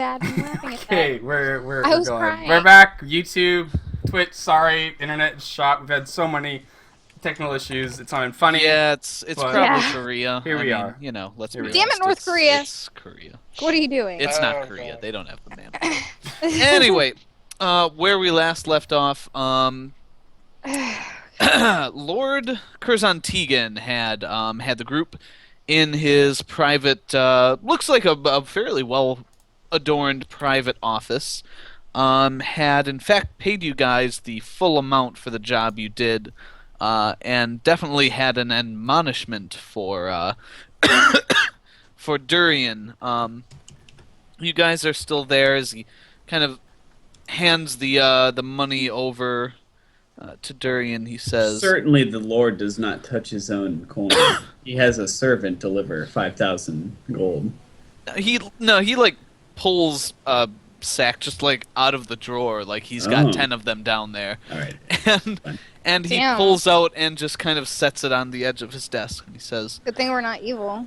Dad, I'm laughing at Okay, that. we're I was going. We're crying. back. YouTube, Twitch. Sorry, internet is shot. We've had so many technical issues. It's not even funny, Yeah, it's but probably Yeah. Korea. here I we mean, are. let's Here be we Damn are. it, honest. North Korea. It's Korea. What are you doing? It's not Oh, Korea. God. They don't have the manpower. Anyway, where we last left off, Lord Curzon Tegan had the group in his private, looks like a fairly well adorned private office. Had in fact paid you guys the full amount for the job you did, and definitely had an admonishment for Durian. You guys are still there as he kind of hands the money over to Durian. He says, Certainly the Lord does not touch his own coin. He has a servant deliver 5,000 gold. he like pulls a sack just like out of the drawer, like he's got Oh. 10 of them down there, All right. and Fine. and he Damn. pulls out and just kind of sets it on the edge of his desk, and he says, Good thing we're not evil.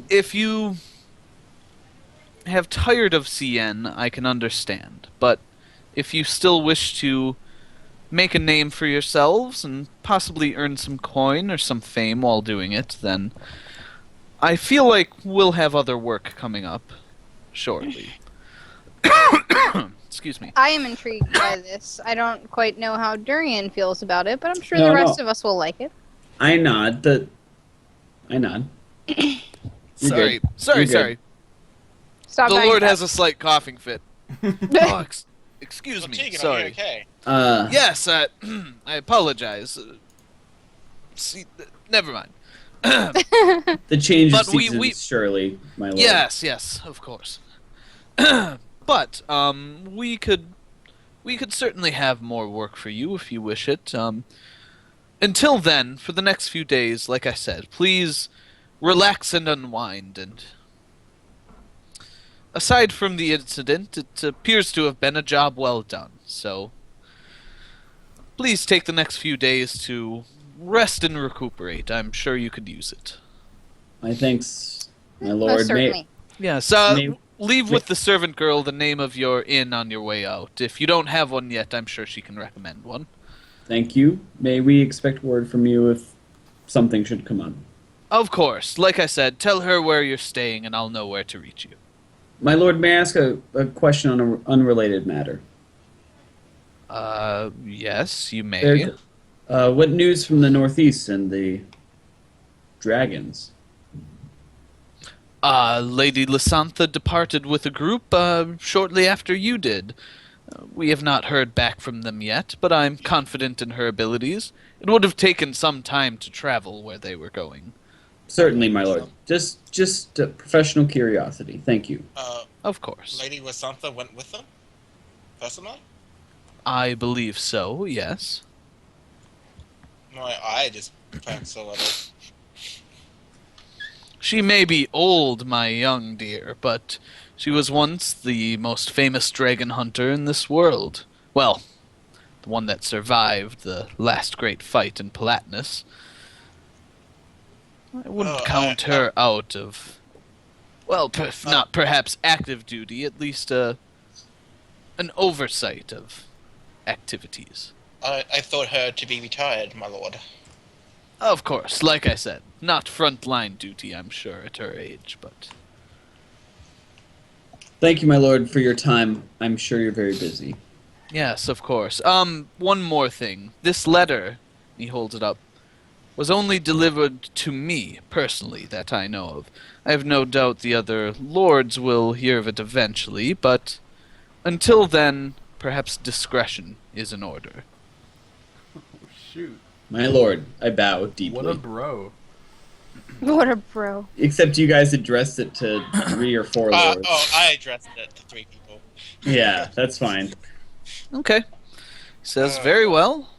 if you have tired of CN, I can understand. But if you still wish to make a name for yourselves and possibly earn some coin or some fame while doing it, then I feel like we'll have other work coming up shortly. Excuse me. I am intrigued by this. I don't quite know how Durian feels about it, but I'm sure No, the rest no. of us will like it. I nod. I nod. You're Sorry, good. sorry, You're good. sorry. Stop The buying Lord that. has a slight coughing fit. Oh, excuse So me. Tegan, are Sorry. you okay? Yes, I apologize. See, never mind. The change of But we- seasons, surely, my lord. Yes, of course. But we could certainly have more work for you if you wish it. Until then, for the next few days, like I said, please relax and unwind. And aside from the incident, it appears to have been a job well done. So please take the next few days to rest and recuperate. I'm sure you could use it. My thanks, my Most lord. certainly. Yes, leave May- with the servant girl the name of your inn on your way out. If you don't have one yet, I'm sure she can recommend one. Thank you. May we expect word from you if something should come up? Of course. Like I said, tell her where you're staying and I'll know where to reach you. My lord, may I ask a question on an unrelated matter? Yes, you may. What news from the Northeast and the dragons? Lady Lysantha departed with a group shortly after you did. We have not heard back from them yet, but I'm confident in her abilities. It would have taken some time to travel where they were going. Certainly, my lord. Just professional curiosity. Thank you. Of course. Lady Wasantha went with them? Personally? I believe so, yes. No, I just pranks a little. She may be old, my young dear, but she was once the most famous dragon hunter in this world. Well, the one that survived the last great fight in Palatinus. I wouldn't count her out of, well, not perhaps active duty, at least an oversight of activities. I thought her to be retired, my lord. Of course, like I said, not front-line duty, I'm sure, at her age, but... Thank you, my lord, for your time. I'm sure you're very busy. Yes, of course. One more thing. This letter, he holds it up, was only delivered to me, personally, that I know of. I have no doubt the other lords will hear of it eventually, but until then, perhaps discretion is in order. Shoot, My lord, I bow deeply. what a bro. What a bro. Except you guys addressed it to 3 or 4 lords. I addressed it to 3 people. Yeah, that's fine. Okay. He says, very well.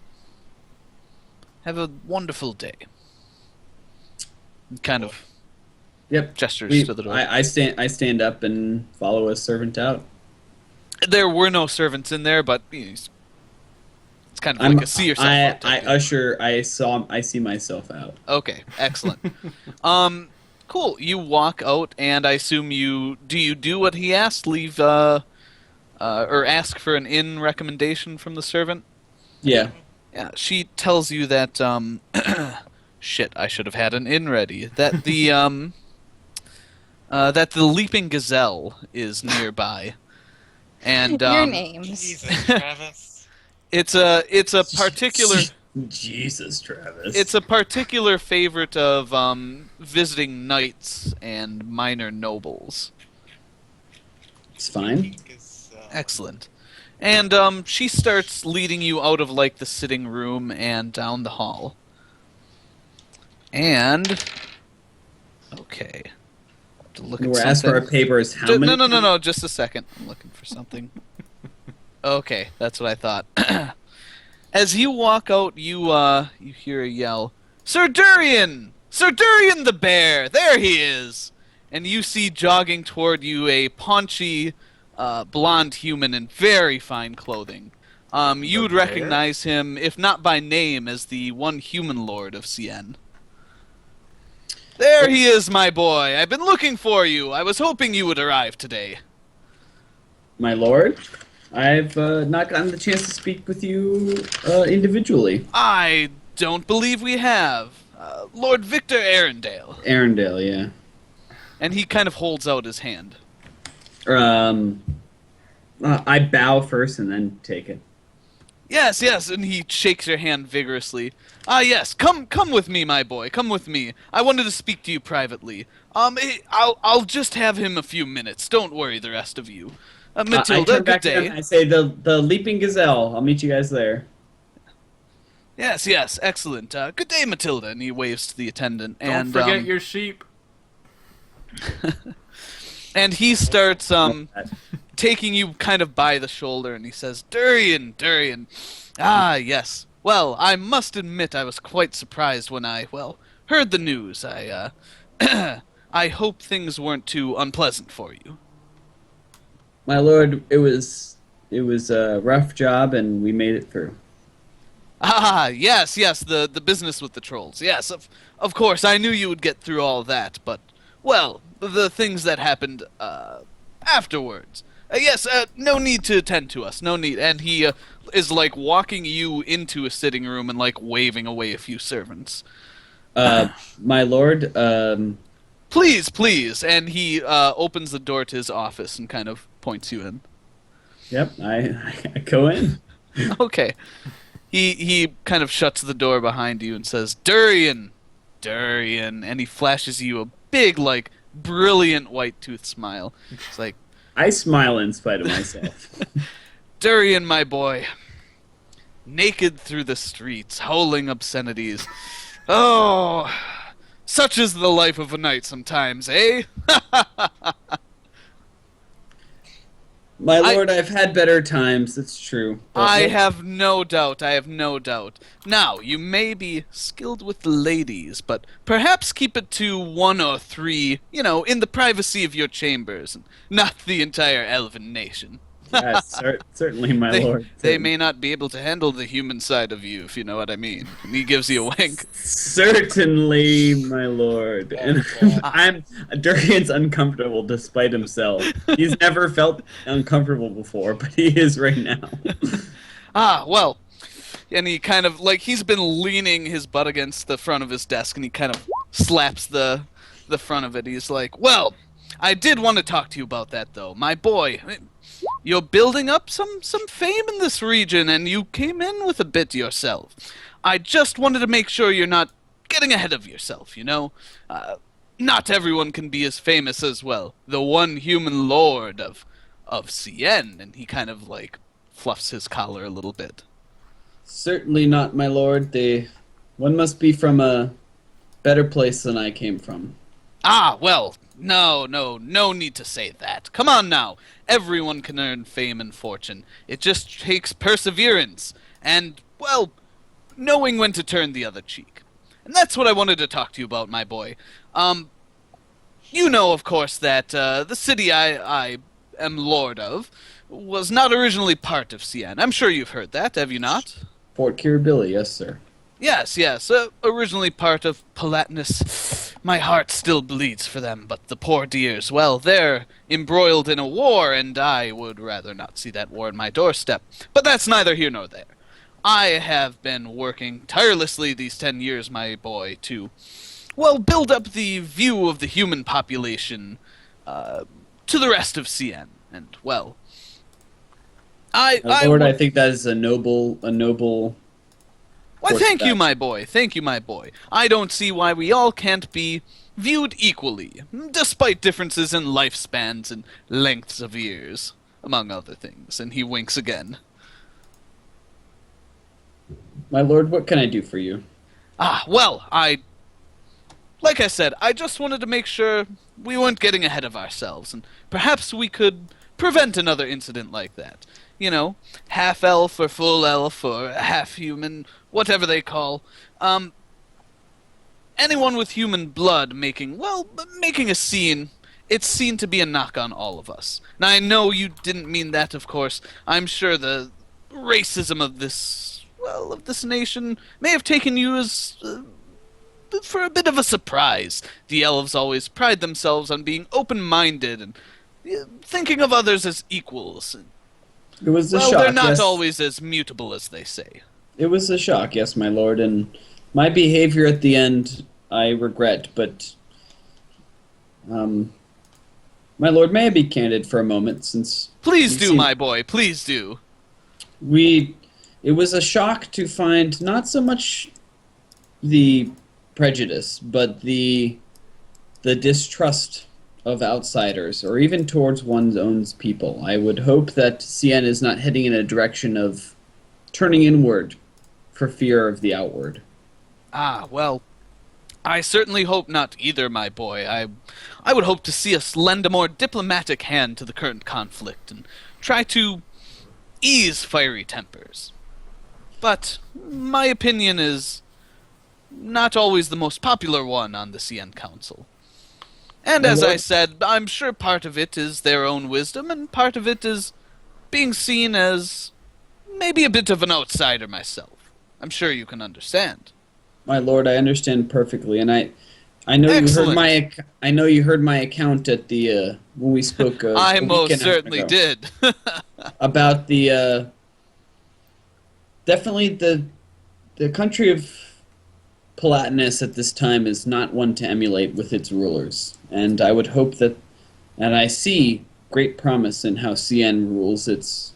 Have a wonderful day. Kind of Yep. gestures to the door. I stand up and follow a servant out. There were no servants in there, but it's kind of like a see yourself out type I deal. usher. I see myself out. Okay, excellent. Cool. You walk out, and I assume you do what he asked? Leave or ask for an inn recommendation from the servant? Yeah. Yeah, she tells you that shit, I should have had an inn ready. That the Leaping Gazelle is nearby. And Your names. Jesus, Travis. it's a particular Jesus, Travis. it's a particular favorite of visiting knights and minor nobles. It's fine. Excellent. And she starts leading you out of like the sitting room and down the hall. And okay. To look at We're asked for our something. papers. How many? No, just a second. I'm looking for something. Okay, that's what I thought. As you walk out, you hear a yell, "Sir Durian! Sir Durian the bear! There he is!" And you see jogging toward you a paunchy, blonde human in very fine clothing. You would bear? recognize him, if not by name, as the one human lord of Cien. There he is, my boy. I've been looking for you. I was hoping you would arrive today. My lord, I've not gotten the chance to speak with you individually. I don't believe we have. Lord Victor Arendelle. Arendelle, yeah. And he kind of holds out his hand. I bow first and then take it. Yes, and he shakes your hand vigorously. Ah, yes, come with me, my boy, come with me. I wanted to speak to you privately. I'll just have him a few minutes. Don't worry, the rest of you. I Matilda, turn good back to him day. and I say, the Leaping Gazelle. I'll meet you guys there. Yes, excellent. Good day, Matilda. And he waves to the attendant. Don't And forget your sheep. and he starts taking you kind of by the shoulder, and he says, Durian. Ah, yes. Well, I must admit I was quite surprised when I, heard the news. I hope things weren't too unpleasant for you. My lord, it was a rough job, and we made it through. Ah, yes, the business with the trolls. Yes, of course, I knew you would get through all that, but, the things that happened, afterwards. Yes, no need to attend to us, no need. And he is, like, walking you into a sitting room and, like, waving away a few servants. My lord, Please, and he opens the door to his office and kind of points you in. Yep, I go in. Okay. He kind of shuts the door behind you and says, Durian, and he flashes you a big, like, brilliant white tooth smile. It's like, I smile in spite of myself. Durian, my boy, naked through the streets, howling obscenities. Oh, such is the life of a knight sometimes, eh? My lord, I've had better times, it's true. I have no doubt. Now, you may be skilled with the ladies, but perhaps keep it to 1 or 3, in the privacy of your chambers, and not the entire elven nation. Yes, certainly, my lord. They may not be able to handle the human side of you, if you know what I mean. And he gives you a wink. Certainly, my lord. And Durian's uncomfortable despite himself. He's never felt uncomfortable before, but he is right now. And he kind of, he's been leaning his butt against the front of his desk, and he kind of slaps the front of it. He's like, I did want to talk to you about that, though. My boy, you're building up some fame in this region, and you came in with a bit yourself. I just wanted to make sure you're not getting ahead of yourself, Not everyone can be as famous as, the one human lord of Cien. And he kind of, fluffs his collar a little bit. Certainly not, my lord. One must be from a better place than I came from. No need to say that. Come on now. Everyone can earn fame and fortune. It just takes perseverance and, knowing when to turn the other cheek. And that's what I wanted to talk to you about, my boy. You know, of course, that the city I am lord of was not originally part of Cien. I'm sure you've heard that, have you not? Fort Kirribilli, yes, sir. Yes, yes. Originally part of Palatinus. My heart still bleeds for them, but the poor dears, well, they're embroiled in a war, and I would rather not see that war on my doorstep. But that's neither here nor there. I have been working tirelessly these 10 years, my boy, to, well, build up the view of the human population to the rest of CN. And, well, Lord, I think that is a noble. Why, course thank of you, action. my boy. Thank you, my boy. I don't see why we all can't be viewed equally, despite differences in lifespans and lengths of years, among other things. And he winks again. My lord, what can I do for you? Well, like I said, I just wanted to make sure we weren't getting ahead of ourselves, and perhaps we could prevent another incident like that. You know, half elf or full elf or half human, whatever they call. Anyone with human blood making a scene, it's seen to be a knock on all of us. Now, I know you didn't mean that, of course. I'm sure the racism of this nation may have taken you as for a bit of a surprise. The elves always pride themselves on being open-minded and thinking of others as equals. It was a Well, shock. they're not yes. always as mutable as they say. It was a shock, yes, my lord, and my behavior at the end I regret, but my lord, may I be candid for a moment, since Please we do, seem- my boy, please do. it was a shock to find not so much the prejudice, but the distrust of outsiders, or even towards one's own people. I would hope that CN is not heading in a direction of turning inward for fear of the outward. Well, I certainly hope not either, my boy. I would hope to see us lend a more diplomatic hand to the current conflict and try to ease fiery tempers. But my opinion is not always the most popular one on the CN Council. And My as I lord- said, I'm sure part of it is their own wisdom, and part of it is being seen as maybe a bit of an outsider myself. I'm sure you can understand. My lord, I understand perfectly, and I know Excellent. I know you heard my account at the when we spoke. I a most week and a half certainly ago, did. about the definitely the country of Palatinus at this time is not one to emulate with its rulers, and I would hope that, and I see great promise in how CN rules its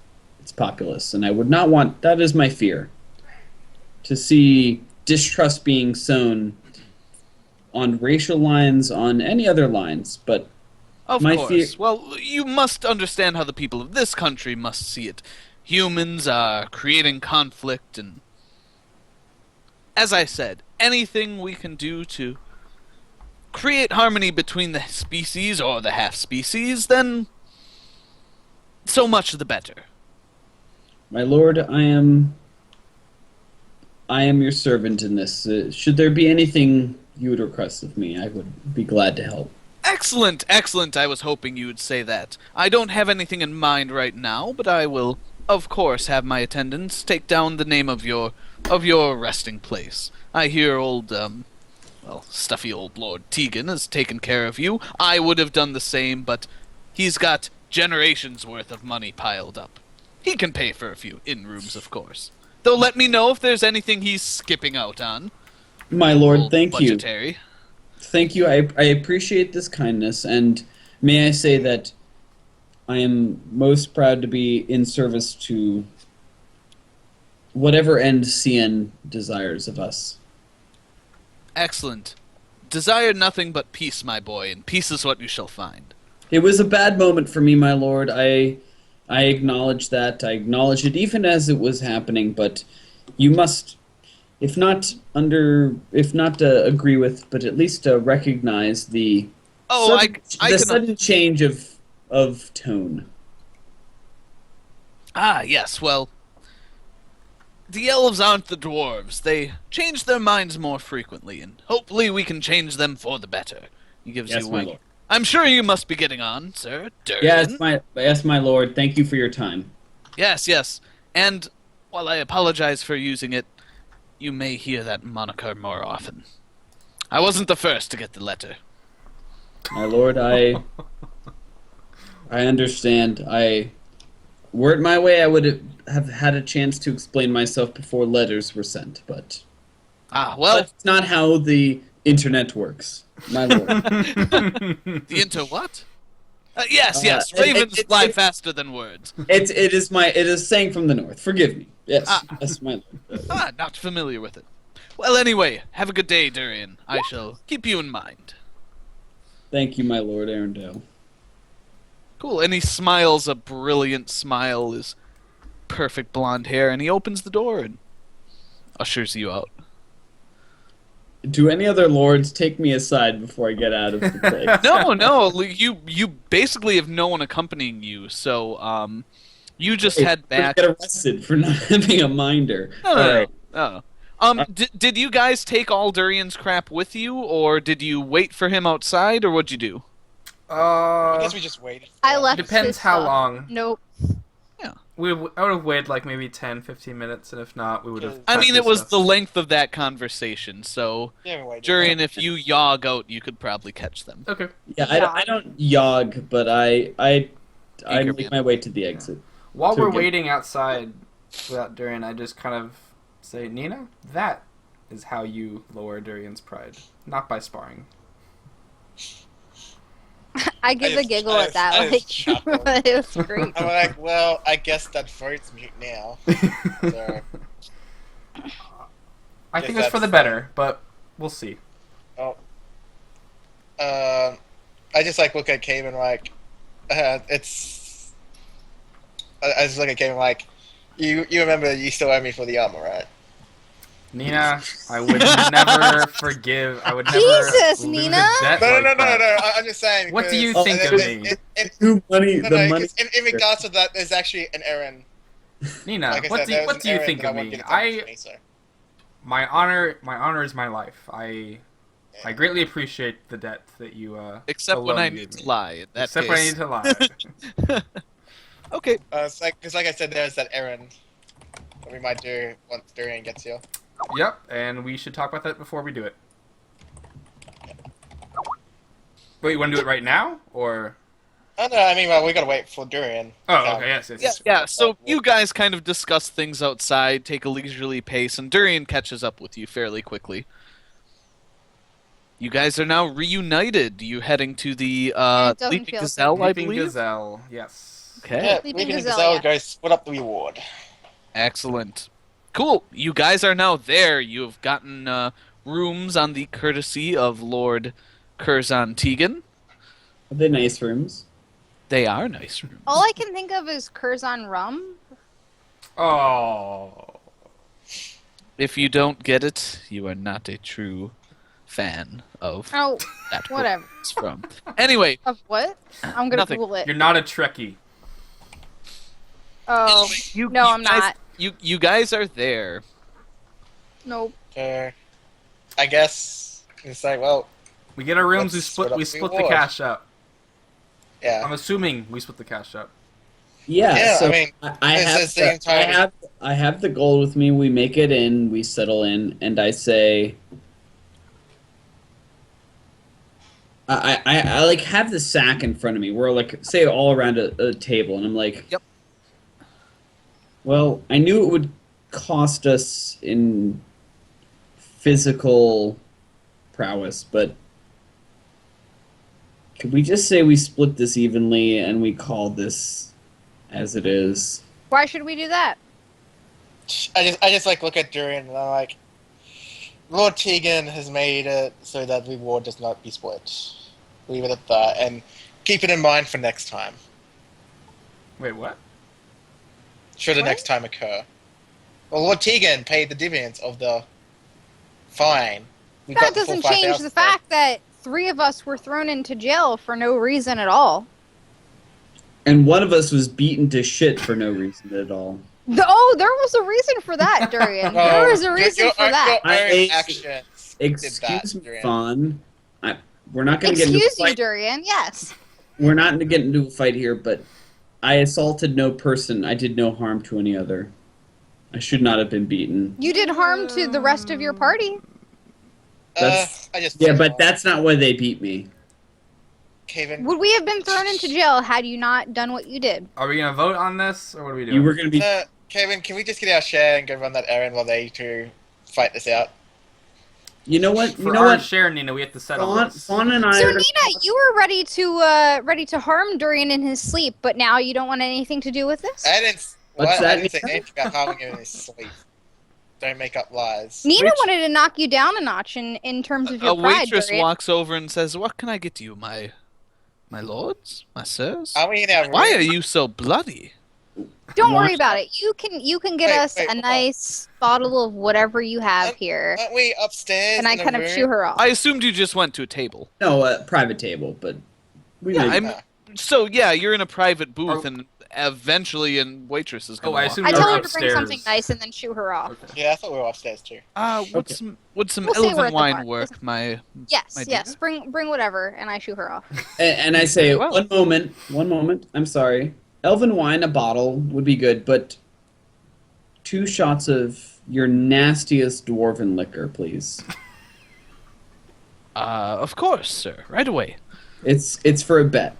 populace, and I would not want, that is my fear, to see distrust being sown on racial lines, on any other lines, but Of My course. fear- Well, you must understand how the people of this country must see it. Humans are creating conflict, and as I said, anything we can do to create harmony between the species or the half species, then so much the better. my lord, I am your servant in this. Should there be anything you would request of me, I would be glad to help. Excellent, excellent. I was hoping you would say that. I don't have anything in mind right now, but I will, of course, have my attendants take down the name of your resting place. I hear old, stuffy old Lord Tegan has taken care of you. I would have done the same, but he's got generations worth of money piled up. He can pay for a few in-rooms, of course. Though let me know if there's anything he's skipping out on. My lord, Old thank you. budgetary. Thank you. I appreciate this kindness, and may I say that I am most proud to be in service to whatever end CN desires of us. Excellent. Desire nothing but peace, my boy, and peace is what you shall find. It was a bad moment for me, my lord. I acknowledge that. I acknowledge it even as it was happening, but you must, if not agree with, but at least recognize the Oh, I can. sudden change of tone. Yes, well, the elves aren't the dwarves. They change their minds more frequently, and hopefully we can change them for the better. He gives Yes, you a my wink. lord. I'm sure you must be getting on, sir. Durgan. Yes, my lord. Thank you for your time. Yes, yes. And while I apologize for using it, You may hear that moniker more often. I wasn't the first to get the letter. My lord, I understand. Were it my way, I would have had a chance to explain myself before letters were sent, but Well, that's not how the internet works, my lord. the inter what? Yes, yes. it- Ravens it- fly it- faster than words. It is saying from the north. Forgive me. Yes, yes, my lord. Not familiar with it. Well, anyway, have a good day, Durian. I shall keep you in mind. Thank you, my lord Arundel. Cool. And he smiles a brilliant smile, his perfect blonde hair, and he opens the door and ushers you out. Do any other lords take me aside before I get out of the place? No. You basically have no one accompanying you, so you just head back. Get arrested for not having a minder. No. Alright. Did you guys take all Durian's crap with you, or did you wait for him outside, or what'd you do? I guess we just waited. I left. Depends his how stuff. long. Nope. I would have waited like maybe 10, 15 minutes, and if not, we would have. I mean, it was the length. length of that conversation, so Yeah, we waited. Durian, if you yog out, you could probably catch them. Okay. Yeah, I don't yog, but I Anchor make man. my way to the exit. While So we're again- waiting outside without Durian, I just kind of say, Nina, that is how you lower Durian's pride, not by sparring. I give a just- giggle I at that. just- I Like, just chuckle. it was great. I'm like, well, I guess that vote's mute now. So, I think If it's for the that's- better, but we'll see. I just like look at Cave and like, it's. I just look at Cave and like, you remember you still owe me for the armor, right? Nina, I would never forgive. I would never. Jesus, lose a Nina! debt No, like no, no, that. no, no. I'm just saying. What do you because- think of me? Who money? No, The no, money. 'cause in regards to that, there's actually an errand. Nina, Like I what said, do there was what an do you errand think that I of wanted me? to accomplish me, so. My honor is my life. I greatly appreciate the debt that you Except when alone I gave need me. to lie. In that Except when I case. need to lie. Okay. It's like, because like I said, there's that errand that we might do once Durian gets here. Yep, and we should talk about that before we do it. Wait, you want to do it right now, or? Oh no, I mean, well, we gotta wait for Durian. Oh, okay, yes. Yeah, so you guys kind of discuss things outside, take a leisurely pace, and Durian catches up with you fairly quickly. You guys are now reunited. You heading to the it doesn't Leaping feel Gazelle, I Leaping believe? Gazelle, yes. Okay. Yeah, Leaping Leaping Gazelle, Gazelle yeah. goes split up the reward. Excellent. Cool. You guys are now there. You have gotten rooms on the courtesy of Lord Curzon Tegan. Are they nice rooms? They are nice rooms. All I can think of is Curzon rum. Oh. If you don't get it, you are not a true fan of Oh, that quote whatever. it's from. Anyway, Of what? I'm gonna Nothing. Google it. You're not a Trekkie. Oh, you, no, you I'm guys, not. You guys are there. Nope. I guess it's like, well, We get our rooms, Let's we split split up the the reward. cash up. yeah. I'm assuming we split the cash up. Yeah. Yeah, so I mean, I it's have the same time. I have the gold with me. We make it in. We settle in, and I say. I like have the sack in front of me. We're like say all around a table, and I'm like, Yep. Well, I knew it would cost us in physical prowess, but could we just say we split this evenly and we call this as it is? Why should we do that? I just like look at Durian and I'm like, Lord Tegan has made it so that the reward does not be split. Leave it at that, and keep it in mind for next time. Wait, what? Should the What? next time occur. Well, Lord Tegan paid the dividends of the fine. We That got the full doesn't change 5,000 the fact that 3 of us were thrown into jail for no reason at all. And one of us was beaten to shit for no reason at all. Oh, there was a reason for that, Durian. Well, there was a reason your for that. Your own I- actions Excuse did that, me, Durian. Fawn. We're not going to get into a Excuse you, fight. Durian. Yes. We're not going to get into a fight here, but I assaulted no person. I did no harm to any other. I should not have been beaten. You did harm to the rest of your party. That's- I just Yeah, but that's not why they beat me. Kevin. Would we have been thrown into jail had you not done what you did? Are we gonna vote on this, or what are we doing? You were going to be. Kevin, can we just get our share and go run that errand while they two fight this out? You know what? For You know our what? share, Nina, we have to settle Fawn, this. Fawn and I. So are Nina, you were ready to harm Durian in his sleep, but now you don't want anything to do with this? I didn't. What's I that, didn't say Nina? anything about harming him in his sleep. Don't make up lies. Nina Which- wanted to knock you down a notch in terms of your A pride, waitress Durian. walks over and says, "What can I get you, my lords, my sirs? Are we in our room? Why are you so bloody?" Don't worry Watch- about it. You can get Wait, us wait, a hold on. nice bottle of whatever you have Um, here, Aren't we upstairs? and I in a kind of room? shoo her off. I assumed you just went to a table. No, private table, but we Yeah, made- I'm. So yeah, you're in a private booth, Are- and eventually, a waitress is going. Oh, I assume I you're tell her to upstairs. bring something nice and then shoo her off. Okay. Yeah, I thought we were upstairs too. Would Okay. some We'll say we're elven at the wine bar. work, my Yes, My yes. dear? Bring whatever, and I shoo her off. And I say, Well. one moment. I'm sorry. Elven wine, a bottle would be good, but 2 shots of your nastiest dwarven liquor, please. Of course, sir. Right away. It's for a bet,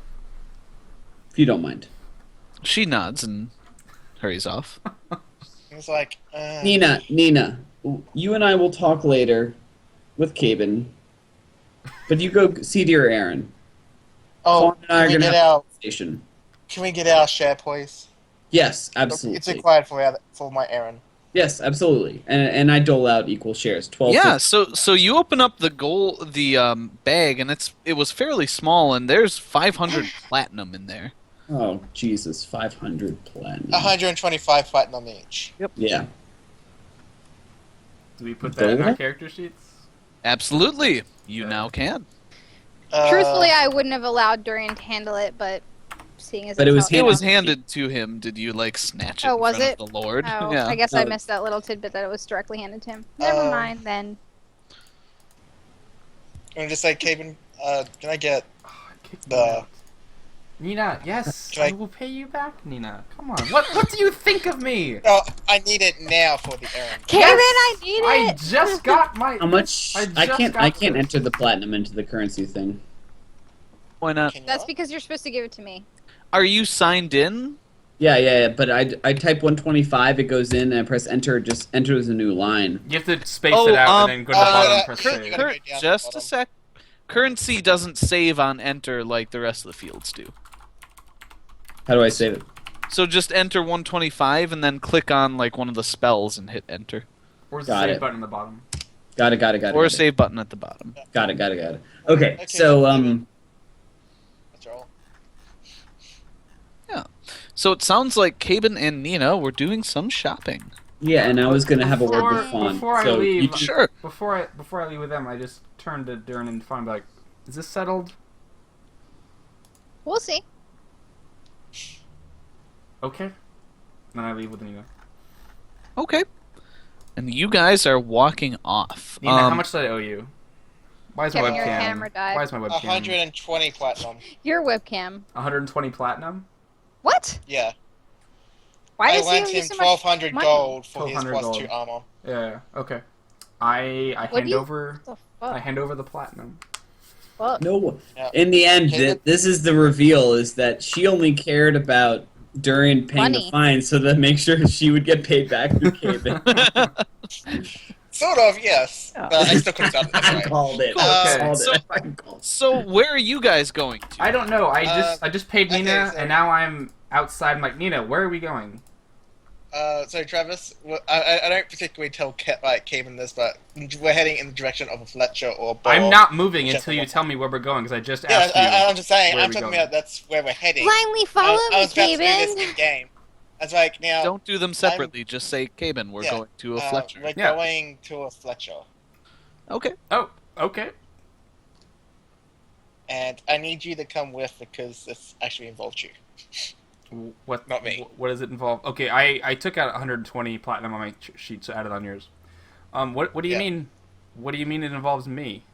if you don't mind. She nods and hurries off. It was like, Nina, you and I will talk later with Caben, but you go see dear Aaron. oh, Fawn and I are can we gonna get have our a station. can we get our share, please? Yes, absolutely. It's required for my errand. Yes, absolutely. And I dole out equal shares. 12. Yeah, so you open up the bag, and it was fairly small, and there's 500 platinum in there. Oh Jesus, 500 platinum. 125 platinum each. Yeah. Do we put that in our Gold? character sheets? Absolutely, you now can. Truthfully, I wouldn't have allowed Durian to handle it, but seeing as But it's it was how It was Yeah. handed to him. Did you snatch it Oh, in was front it? of the Lord? Oh, Yeah. I guess I No. missed that little tidbit that it was directly handed to him. Never Oh. mind then. I'm just like, Kevin, can I get Oh, kick me the? out. Nina, yes, Can I- I will pay you back, Nina. Come on. What do you think of me? No, I need it now for the errand. Kevin, I need I it! just got my. How much? I I just can't. got I can't this. enter the platinum into the currency thing. Why not? Can you That's not? because you're supposed to give it to me. Are you signed in? Yeah. But I type 125. It goes in, and I press enter. It just enters a new line. You have to space Oh, it out and then go to the bottom and press Kurt- save. Kurt- gotta go down to the Just a bottom. sec. Currency doesn't save on enter like the rest of the fields do. How do I save it? So just enter 125 and then click on one of the spells and hit enter. Where's the Got save it. button in the bottom? Got it. Or a got it. save button at the bottom. Got it. Okay. Okay, So That's all. So it sounds like Caben and Nina were doing some shopping. yeah, and I was gonna have a word with Before- Fawn. before I so leave- you two- Sure. Before I leave with them, I just turned to Durin and Fawn and be like, "Is this settled?" We'll see. Okay. Then I leave with Nina. Okay. And you guys are walking off. Nina, how much did I owe you? Why is my Kevin, your webcam? camera died. Why is my webcam? 120 platinum. Your webcam. 120 platinum. What? Yeah. Why I does he lent owe you him so much 1,200 money? gold for his 1200 +2 gold. armor. Yeah. Okay. I What hand do you- over. What the I fuck? hand over the platinum. Fuck. No. Yeah. In the end, Caleb? this is the reveal: is that she only cared about Durian paying the Money. fine, so that make sure she would get paid back through Caben. Sort of, yes. Oh. But I still couldn't tell that's I right. called it. Cool. I Okay. called So- it. I called it. So where are you guys going to? I don't know. I just paid okay, Nina, so- and now I'm outside. I'm like, Nina, where are we going? So Travis, I don't particularly tell Kevin this, but we're heading in the direction of a Fletcher or Ball. I'm not moving Check until you one. tell me where we're going, because I just Yeah, asked you. I'm just saying. where I'm we talking going. about that's where we're heading. Blindly follow I me, was about to do this Caben. in game. I was like, now Don't do them separately. Just say Caben. We're Yeah, going to a Fletcher. we're Yeah. going to a Fletcher, Okay. Oh, okay. and I need you to come with because this actually involves you. What? Not me. What does it involve? Okay, I took out 120 platinum on my sheet, so added on yours. What do you Yeah. mean? What do you mean it involves me?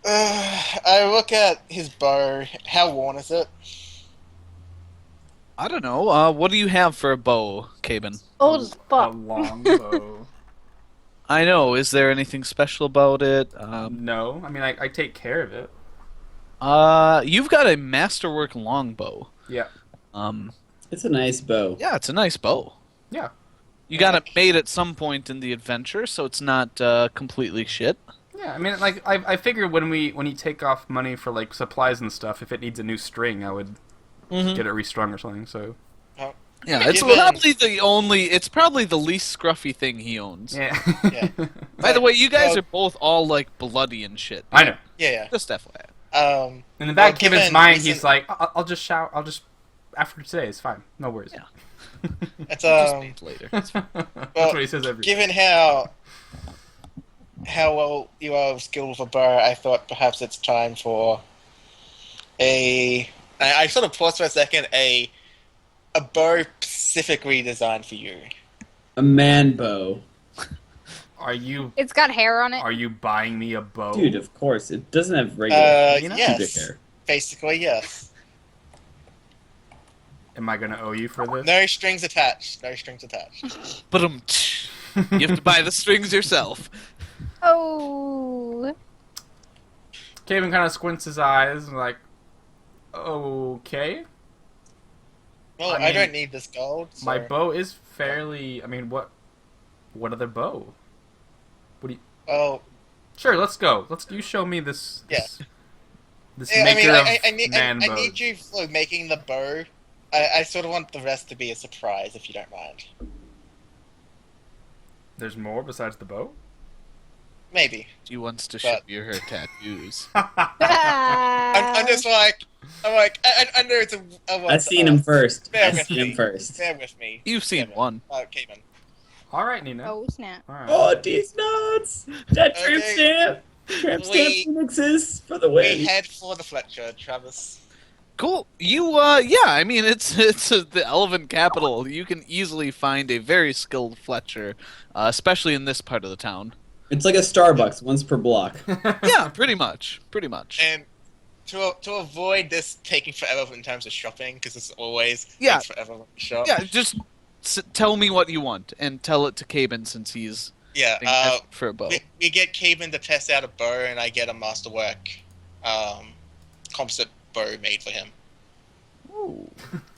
I look at his bow. How worn is it? I don't know. What do you have for a bow, Caben? Old as A fuck. long bow. I know. Is there anything special about it? No, I mean I take care of it. You've got a masterwork longbow. Yeah. It's a nice bow. Yeah, it's a nice bow. Yeah. You got it made at some point in the adventure, so it's not completely shit. Yeah, I mean, like I figure when you take off money for like supplies and stuff, if it needs a new string, I would Mm-hmm. get it restrung or something. So Yeah, it's Given- probably the only. It's probably the least scruffy thing he owns. yeah, Yeah. By the way, you guys Well- are both all like bloody and shit. I know. Yeah, Just FYI. yeah. In the back of given his mind, recent- he's like, I'll just shout. I'll just after today, it's fine. No worries. Yeah. It's Just paint later. It's fine. That's what he says every. given how well you are skilled with a bow, I thought perhaps it's time for I sort of paused for a second. A bow specifically designed for you. A man bow. Are you It's got hair on it. buying me a bow? Dude, of course. It doesn't have regular You know? pubic Yes, hair. basically yes. Am I gonna owe you for this? No strings attached. No strings attached. But you have to buy the strings yourself. Oh. Caven kind of squints his eyes and like, okay. Well, I I, mean, don't need this gold. So. My bow is fairly. I mean, what other bow? Oh, Sure, let's go. You show me this. Yeah. This yeah, I maker mean, of I need man I bows. need you for making the bow. I sort of want the rest to be a surprise, if you don't mind. There's more besides the bow. Maybe. She wants to show But- you her tattoos. I'm just like, I know it's a I've seen him first. Bear I've with seen me. him first. Bear with me. You've seen Kevin. one. Cayman. All right, Nina. Oh snap. All right. Oh, these nuts! That tramp Okay. stamp! Tramp stamp We- Phoenixes for the We win. head for the Fletcher, Travis. Cool. You, yeah, I mean, it's the Elven capital. You can easily find a very skilled Fletcher, especially in this part of the town. It's like a Starbucks, once per block. Yeah, pretty much. Pretty much. And to avoid this taking forever in terms of shopping, because it's always Yeah. takes forever to shop. Yeah, just tell me what you want, and tell it to Caben since he's Yeah. being asked for a bow. We get Caven to test out a bow, and I get a masterwork composite bow made for him. Ooh,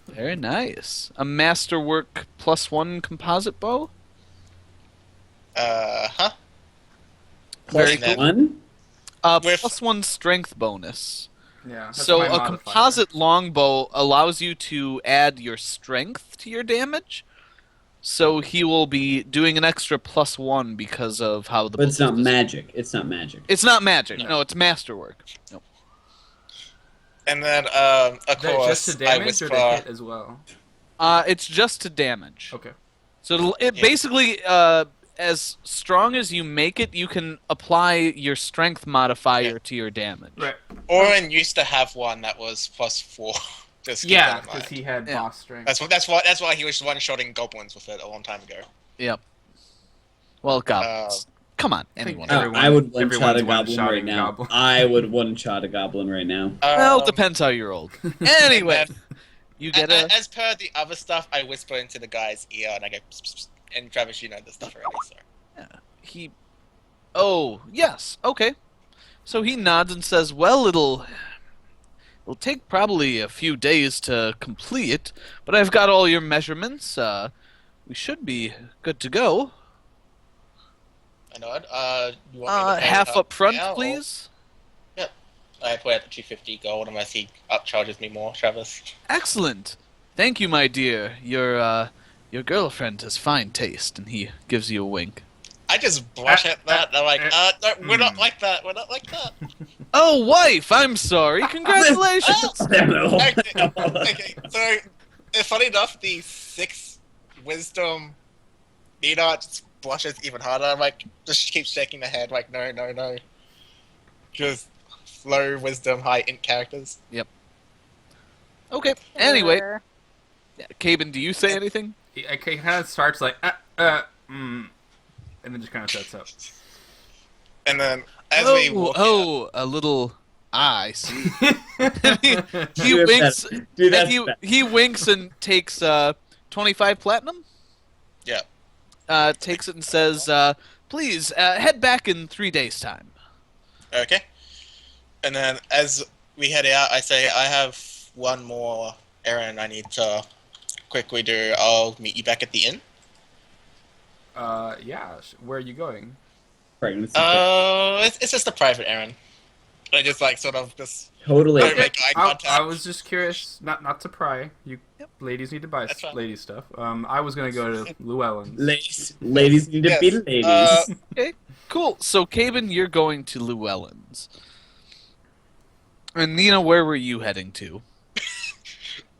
very nice. A masterwork +1 composite bow? Huh? Plus Very good. one? With- +1 strength bonus. Yeah. that's So my a modifier. composite longbow allows you to add your strength to your damage. So he will be doing an extra +1 because of how the. But it's bow not is- magic. It's not magic. It's not magic. No. No, it's masterwork. No. And then, of Is that course, just to I damage or whisper. to hit as well? It's just to damage. Okay. So it Yeah. basically, as strong as you make it, you can apply your strength modifier Yeah. to your damage. Right. Oren used to have one that was +4. Just keep Yeah, that in because mind. he had Yeah. boss strength. That's why he was one-shotting goblins with it a long time ago. Yep. Well, goblins. Come on, think anyone. everyone- I would one shot everyone's a goblin right one-shotting now. goblin. I would one shot a goblin right now. Well, Um, depends how you're old. Anyway, and you then, get a. as per the other stuff, I whisper into the guy's ear, and I go, pss, pss, pss, and Travis, you know this stuff already, so. He. Oh, yes. Okay. So he nods and says, "Well, it'll take probably a few days to complete, but I've got all your measurements. We should be good to go. I know it. You want me to pay Half it up front, now, or- please." I put out the 250 gold unless he upcharges me more, Travis. Excellent. Thank you, my dear. Your girlfriend has fine taste, and he gives you a wink. I just blush at that. I'm like, no, we're not Hmm. like that. We're not like that. Oh, wife! I'm sorry. Congratulations. Okay, so funny enough, the 6 wisdom Nina just blushes even harder. I'm like, just keeps shaking the head, like, no. Just low wisdom, high int characters. Okay. Anyway, Sure. Caben, do you say anything? He kind of starts like, and then just kind of sets up. And then, as we walk a little Ah, I see. he Do it winks. better. Do that. And better. he winks and takes 25 platinum. Yeah. Takes it and says, "Please head back in 3 days' time." Okay. And then as we head out, I say I have one more errand I need to quickly do. I'll meet you back at the inn. Yeah. Where are you going? Pregnancy. It's just a private errand. I just like sort of just Totally. don't make eye contact. I was just curious, not to pry. You ladies need to buy That's fine. lady stuff. I was gonna go to Llewellyn's. Ladies need to Yes, be ladies. Okay, cool. So, Caben, you're going to Llewellyn's. And Nina, where were you heading to?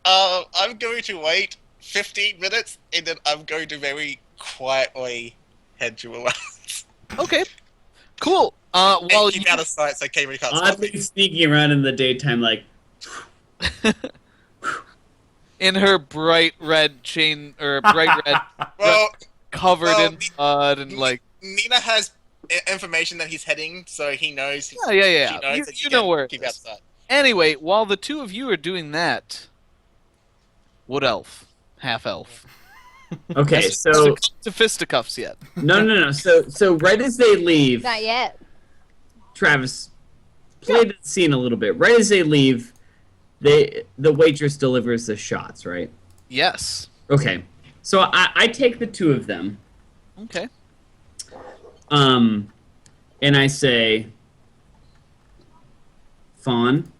I'm going to wait 15 minutes, and then I'm going to very quietly head to a house. Okay, cool. While Keep you, out of sight so Cameron can't stop Oddly me. sneaking around in the daytime, like in her bright red chain or bright red Well, covered Well, in blood and like Nina has information that he's heading, so he knows. yeah. She knows You, that you can know where it keep is. outside. Anyway, while the two of you are doing that, wood elf, half elf, okay. So to fisticuffs yet? no. So right as they leave, Not yet. Travis, play the scene a little bit. Right as they leave, the waitress delivers the shots. Right. Yes. Okay. So I take the two of them, Okay. and I say, Fawn,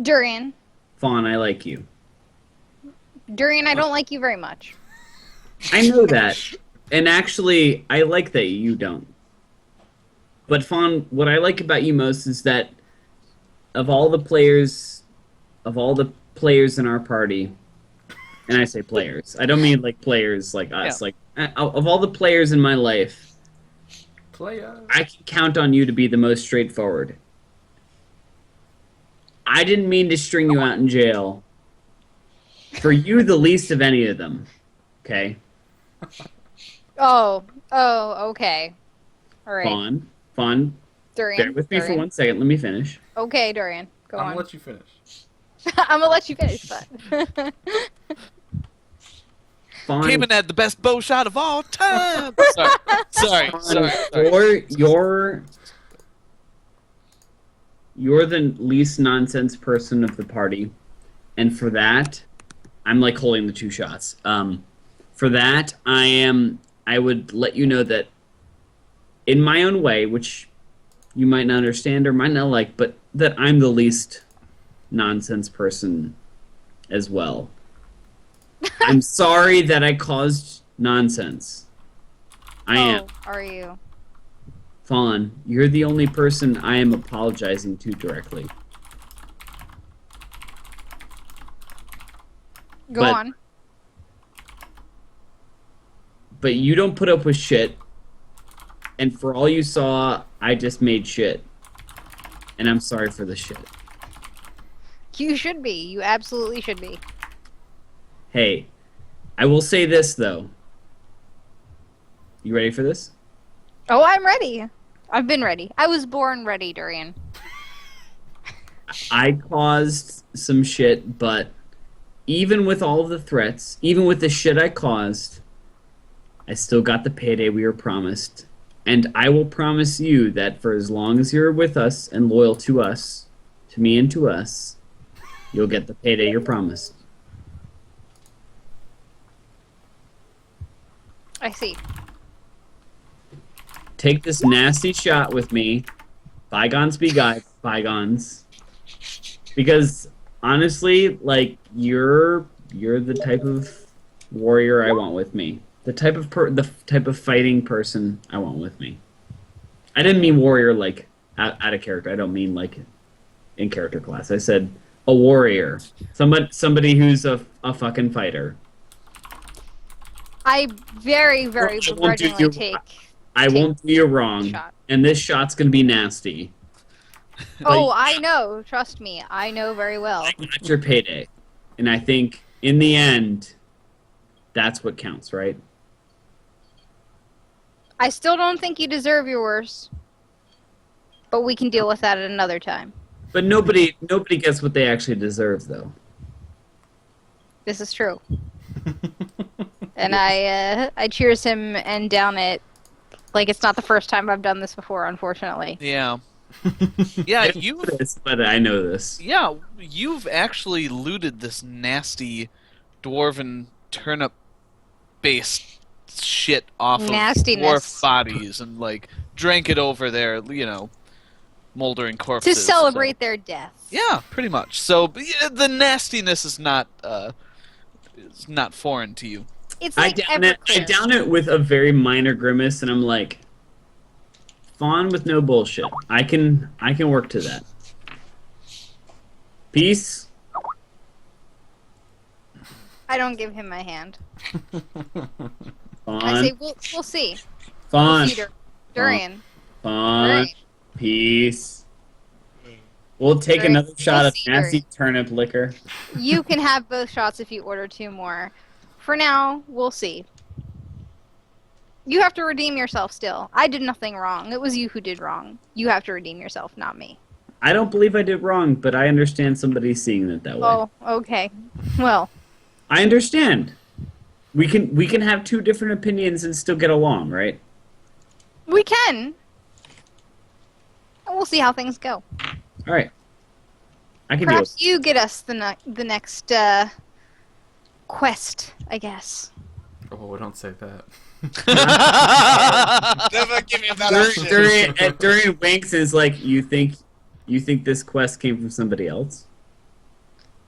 Durian. I like you. Durian, I don't like you very much. I know that. And actually, I like that you don't. But Fawn, what I like about you most is that of all the players in our party, and I say players, I don't mean like players like us, Yeah. like of all the players in my life, Playa. I can count on you to be the most straightforward. I didn't mean to string you out in jail. For you, the least of any of them. Okay? Oh, okay. All right. Fawn, Durian. bear with me for Durian. 1 second. Let me finish. Okay, Durian. Go I'm on. gonna let you finish. I'm gonna let you finish, but. Fawn, Caben had the best bow shot of all time. Sorry. You're the least nonsense person of the party, and for that, I'm like holding the two shots. For that, I would let you know that in my own way, which you might not understand or might not like, but that I'm the least nonsense person as well. I'm sorry that I caused nonsense. I am. Are you? Fawn, you're the only person I am apologizing to directly. Go But- on. But you don't put up with shit. And for all you saw, I just made shit. And I'm sorry for the shit. You should be. You absolutely should be. Hey, I will say this though. You ready for this? Oh, I'm ready. I've been ready. I was born ready, Durian. I caused some shit, but even with all of the threats, even with the shit I caused, I still got the payday we were promised. And I will promise you that for as long as you're with us and loyal to us, to me and to us, you'll get the payday you're promised. I see. Take this nasty shot with me. Bygones be bygones. Because honestly, like you're the type of warrior I want with me. The type of fighting person I want with me. I didn't mean warrior like out of character. I don't mean like in character class. I said a warrior. Somebody who's a fucking fighter. I very, very I won't do begrudgingly you- take. I won't do you wrong. Shot. And this shot's gonna be nasty. Oh, I know. Trust me. I know very well. That's your payday. And I think in the end, that's what counts, right? I still don't think you deserve your worst. But we can deal with that at another time. But nobody gets what they actually deserve, though. This is true. And I cheers him and down it like it's not the first time I've done this before, unfortunately. Yeah. Yeah, I know this, but I know this. Yeah, you've actually looted this nasty dwarven turnip-based shit off of Nastiness. dwarf bodies and like drank it over their, moldering To corpses. celebrate their death. So, yeah, pretty much. So yeah, the nastiness is not foreign to you. It's I like down it. I Everclear. down it with a very minor grimace, and I'm like, "Fawn with no bullshit. I can work to that." Peace. I don't give him my hand. Fawn. I say we'll see. Fawn. We'll see, Durian. Fawn. Durian. Peace. We'll take Durian. another shot We'll of see, nasty Durian. turnip liquor. You can have both shots if you order 2 more. For now, we'll see. You have to redeem yourself still. I did nothing wrong. It was you who did wrong. You have to redeem yourself, not me. I don't believe I did wrong, but I understand somebody seeing it that way. Oh, okay. Well, I understand. We can have 2 different opinions and still get along, right? we can. And we'll see how things go. All right. I can Perhaps you get us the next quest, I guess. Oh, don't say that. Never give him that deal with option. it. During winks is like, you think this quest came from somebody else?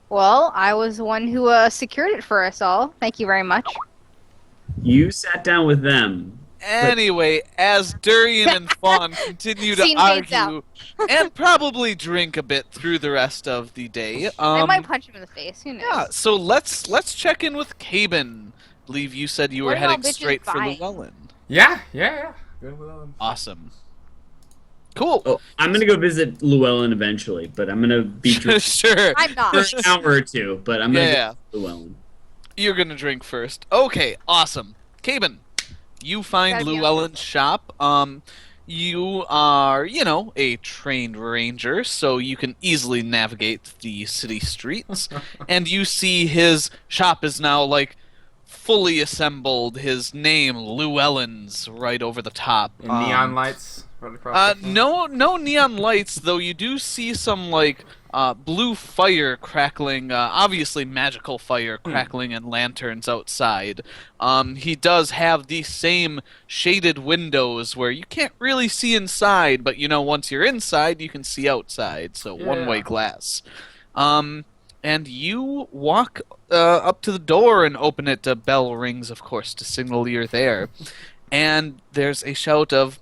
Well, I was the one who secured it for us all. Thank you very much. You sat down with them. Anyway, as Durian and Fawn continue to Scene fades argue and probably drink a bit through the rest of the day, I might punch him in the face. Who knows? yeah. So let's check in with Caben. Believe you said you were What are y'all heading bitches straight for buying? Llewellyn. Yeah. Good with Ellen. Awesome. Cool. Oh, I'm gonna go visit Llewellyn eventually, but I'm gonna be drinking Sure. I'm not. for an hour or 2. But I'm gonna Yeah. visit Llewellyn. You're gonna drink first. Okay, awesome. Caben, you find Gotta be Llewellyn's shop. You are, a trained ranger, so you can easily navigate the city streets. And you see his shop is now like fully assembled. His name, Llewellyn's, right over the top. And neon lights right across. the front. No neon lights, though you do see some like blue fire crackling, obviously magical fire crackling and lanterns outside. He does have the same shaded windows where you can't really see inside, but once you're inside, you can see outside. So Yeah. one-way glass. And you walk up to the door and open it. A bell rings, of course, to signal you're there. And there's a shout of,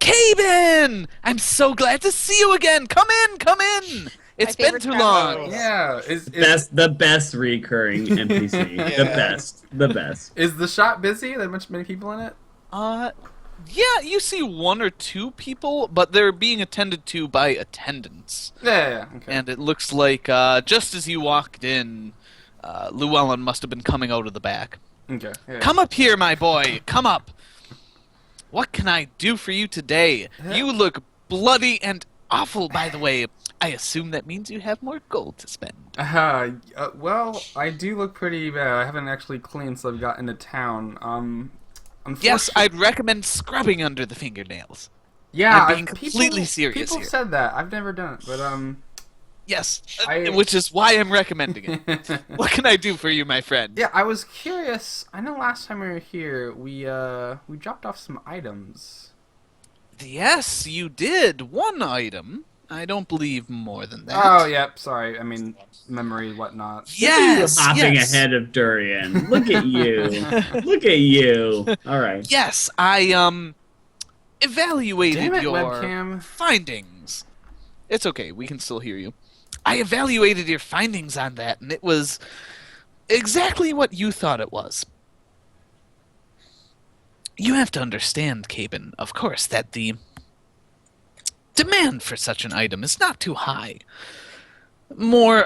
Caben! I'm so glad to see you again! Come in! It's been favorite too time. long! Yeah. Is The best recurring NPC. Yeah. The best. is the shop busy? There many people in it? Yeah, you see 1 or 2 people, but they're being attended to by attendants. Yeah. Okay. And it looks like, just as you walked in, Llewellyn must have been coming out of the back. Okay. Yeah. Come up here, my boy! Come up! What can I do for you today? You look bloody and awful, by the way. I assume that means you have more gold to spend. Well, I do look pretty bad. I haven't actually cleaned since I've got into town. Yes, Unfortunately- I'd recommend scrubbing under the fingernails. Yeah, I'm being completely serious People here. said that. I've never done it, but Yes, I- which is why I'm recommending it. What can I do for you, my friend? yeah, I was curious. I know last time we were here, we dropped off some items. Yes, you did. 1 item. I don't believe more than that. Oh, yep. Sorry. I mean, memory, whatnot. Yes, You're hopping yes. ahead of Durian. Look at you. Look at you. All right. Yes, I evaluated Damn it, your webcam. findings. It's okay, we can still hear you. I evaluated your findings on that, and it was exactly what you thought it was. You have to understand, Caben, of course, that the demand for such an item is not too high. More,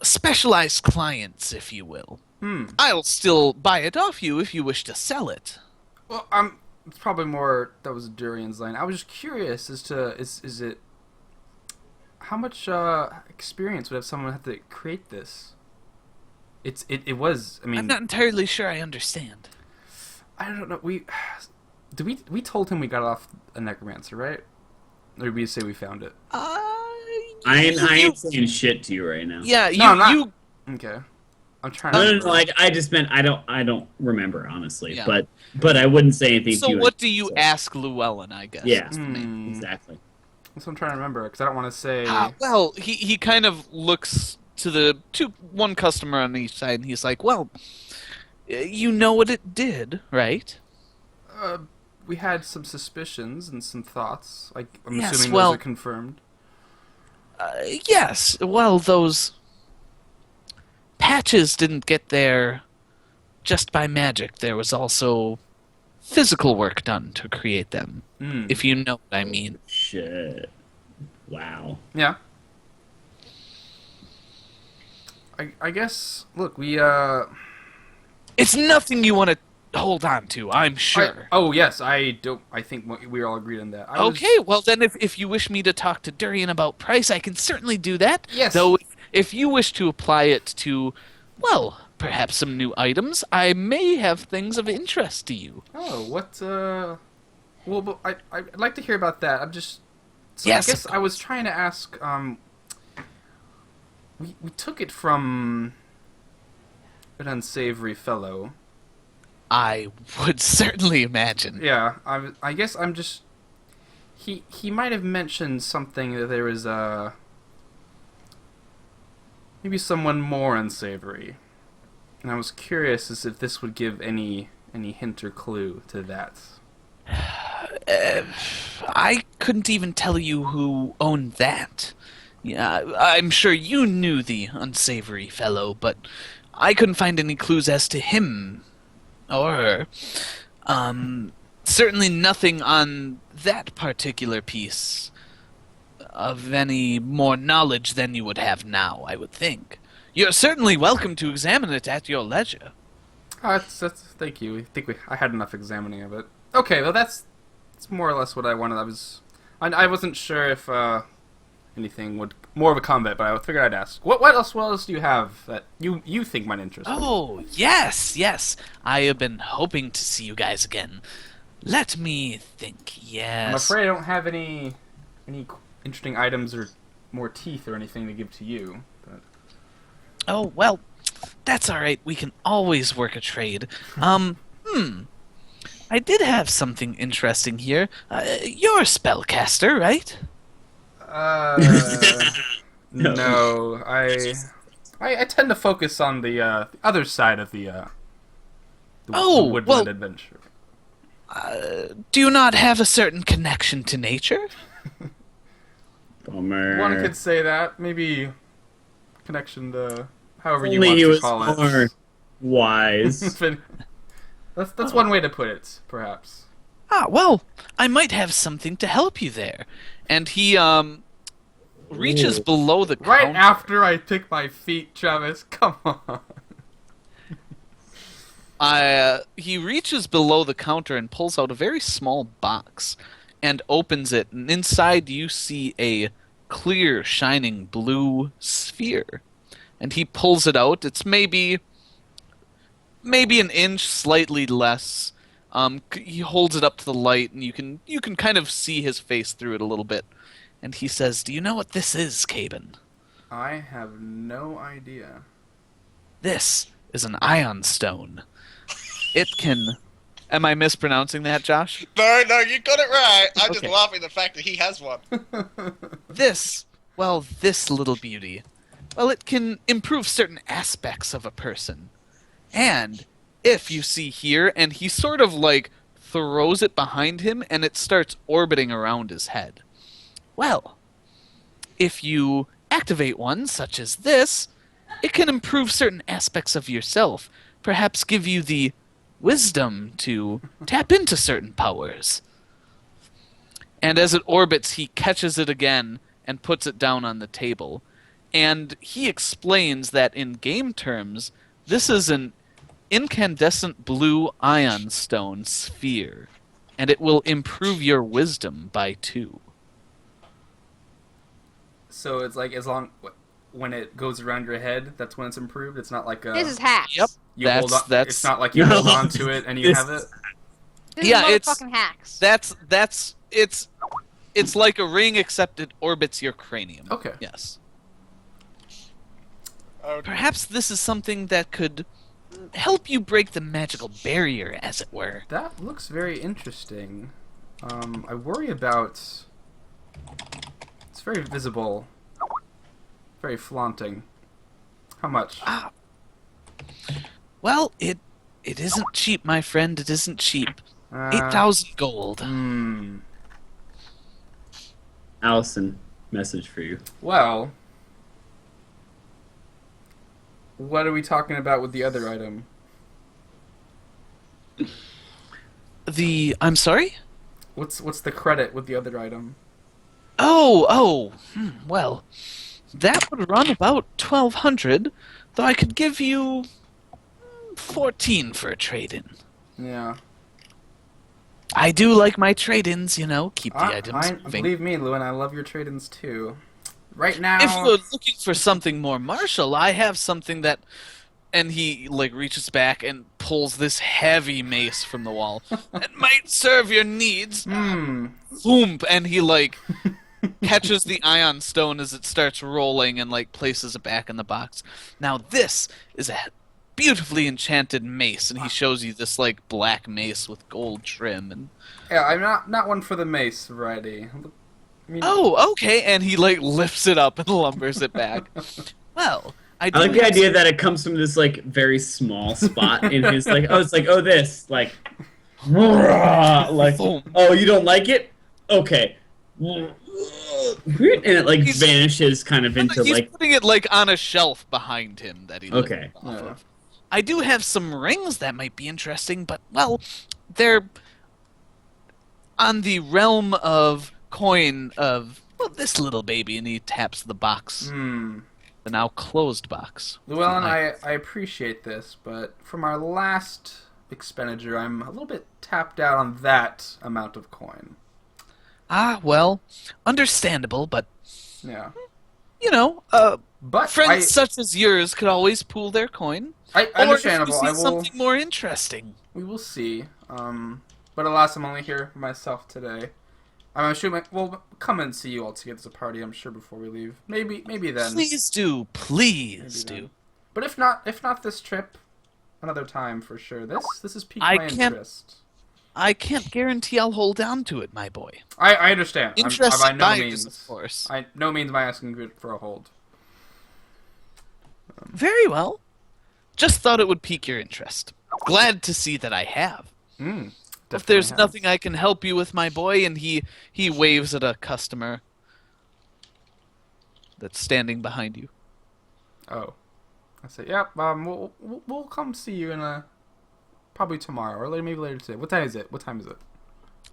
specialized clients, if you will. I'll still buy it off you if you wish to sell it. Well, it's probably more that was Durian's line. I was just curious as to is it how much experience would have someone have to create this? It was. I mean, I'm not entirely sure I understand. I don't know. We told him we got off a necromancer, right? Or did we say we found it? I ain't saying shit to you right now. Yeah, No, I'm not. you Okay. I'm trying No, to. no, remember. no. I just meant I don't remember honestly. Yeah. But I wouldn't say anything to So you. what do you ask Llewellyn, I guess? Yeah. is the main- Hmm. Exactly. That's what I'm trying to remember because I don't want to say. Well, he kind of looks to one customer on each side, and he's like, well, you know what it did, right? We had some suspicions and some thoughts. Like I'm Yes, assuming well- those are confirmed. Yes, well, those patches didn't get there just by magic. There was also physical work done to create them, Mm. if you know what I mean. Shit. Wow. Yeah. I guess. Look, we It's nothing you want to hold on to, I'm sure. oh yes, I don't. I think we all agreed on that. Okay, well then if you wish me to talk to Durian about price, I can certainly do that. Yes. Though if you wish to apply it to, well, perhaps some new items, I may have things of interest to you. Oh, what? Well, but I'd like to hear about that. I'm just. So Yes, I guess of I was trying to ask. We took it from an unsavory fellow. I would certainly imagine. Yeah, I guess I'm just. He might have mentioned something that there was maybe someone more unsavory, and I was curious as if this would give any hint or clue to that. I couldn't even tell you who owned that. Yeah, I'm sure you knew the unsavory fellow, but I couldn't find any clues as to him or her. Certainly nothing on that particular piece of any more knowledge than you would have now, I would think. You're certainly welcome to examine it at your leisure. Oh, that's thank you. I had enough examining of it. Okay, well that's more or less what I wanted. I wasn't sure if anything would more of a combat, but I figured I'd ask. What else do you have that you think might interest me? Oh, yes. I have been hoping to see you guys again. Let me think, yes. I'm afraid I don't have any interesting items or more teeth or anything to give to you. But Oh, well, that's alright. We can always work a trade. I did have something interesting here. You're a spellcaster, right? no, I tend to focus on the other side of the Oh, woodland well- adventure. Do you not have a certain connection to nature? Bummer. One could say that. Maybe connection to however you Only want he to was call more it. wise. That's one way to put it, perhaps. Well, I might have something to help you there. And he, reaches Ooh. below the Right counter. after I pick my feet, Travis. Come on. He reaches below the counter and pulls out a very small box and opens it, and inside you see a clear, shining blue sphere. And he pulls it out. It's maybe an inch, slightly less. He holds it up to the light, and you can kind of see his face through it a little bit. And he says, "Do you know what this is, Caben? I have no idea. This is an ion stone. It can." Am I mispronouncing that, Josh? No, you got it right. I'm just Okay. laughing at the fact that he has one. This little beauty, well, it can improve certain aspects of a person. And if you see here, and he sort of like throws it behind him and it starts orbiting around his head. Well, if you activate one such as this, it can improve certain aspects of yourself, perhaps give you the wisdom to tap into certain powers. And as it orbits, he catches it again and puts it down on the table. And he explains that in game terms, this is an incandescent blue ion stone sphere, and it will improve your wisdom by 2. So it's like when it goes around your head, that's when it's improved. It's not like a This is hacks. Yep. you hold on. That's It's not like you hold on to it and you This- have it. This Yeah, is it's- motherfucking hacks. It's like a ring except it orbits your cranium. Okay. Yes. Oh, Perhaps this is something that could help you break the magical barrier, as it were. That looks very interesting. I worry about. It's very visible. Very flaunting. How much? Well, it isn't cheap, my friend. It isn't cheap. Uh, 8,000 gold. Hmm. Allison, message for you. Well. What are we talking about with the other item? I'm sorry? What's the credit with the other item? Well, that would run about 1,200, though I could give you 14 for a trade-in. Yeah. I do like my trade-ins, keep the items moving. Believe me, Lewin, I love your trade-ins too. Right now. If you're looking for something more martial, I have something that... And he, reaches back and pulls this heavy mace from the wall. It might serve your needs. Boom! And he, catches the ion stone as it starts rolling and, places it back in the box. Now, this is a beautifully enchanted mace, and he shows you this, black mace with gold trim. And Yeah, I'm not one for the mace variety. I mean, oh, okay, and he, lifts it up and lumbers it back. Well... I like the idea that it comes from this very small spot in his this Boom. oh, you don't like it? Okay. And it vanishes kind of into He's putting it on a shelf behind him that he Okay. lifted off of. I do have some rings that might be interesting, but they're on the realm of coin of this little baby, and he taps the box, the now closed box. Llewellyn, I appreciate this, but from our last expenditure, I'm a little bit tapped out on that amount of coin. Well, understandable, but Yeah. But friends such as yours could always pool their coin. understandable. Or I if you see will. something more interesting. We will see. But alas, I'm only here for myself today. I'm assuming we'll come and see you all together as a party. I'm sure before we leave. Maybe then. Please do, please Maybe do. But if not this trip, another time for sure. This is piqued I my can't- interest. I can't guarantee I'll hold on to it, my boy. I understand. Interest by no values, means, of course. no means am I asking for a hold. Very well. Just thought it would pique your interest. Glad to see that I have. If there's nothing I can help you with, my boy, and he waves at a customer that's standing behind you. Oh, I say, yep. We'll come see you in probably tomorrow or maybe later today. What time is it?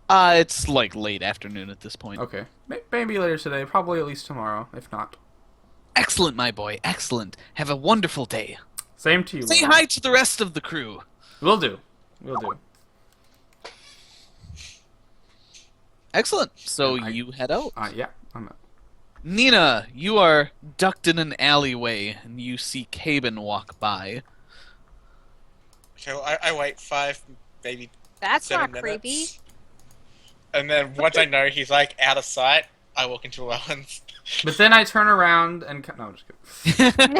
It's late afternoon at this point. Okay, maybe later today. Probably at least tomorrow, if not. Excellent, my boy. Excellent. Have a wonderful day. Same to you. Say Lauren. hi to the rest of the crew. Will do. Excellent. So I- you head out. Yeah, I'm out. Nina, you are ducked in an alleyway, and you see Caben walk by. Okay, well, I wait 5, maybe That's 7 not minutes. creepy. And then once I know he's out of sight, I walk into Llewellyn's. But then I turn around and no, I'm just kidding.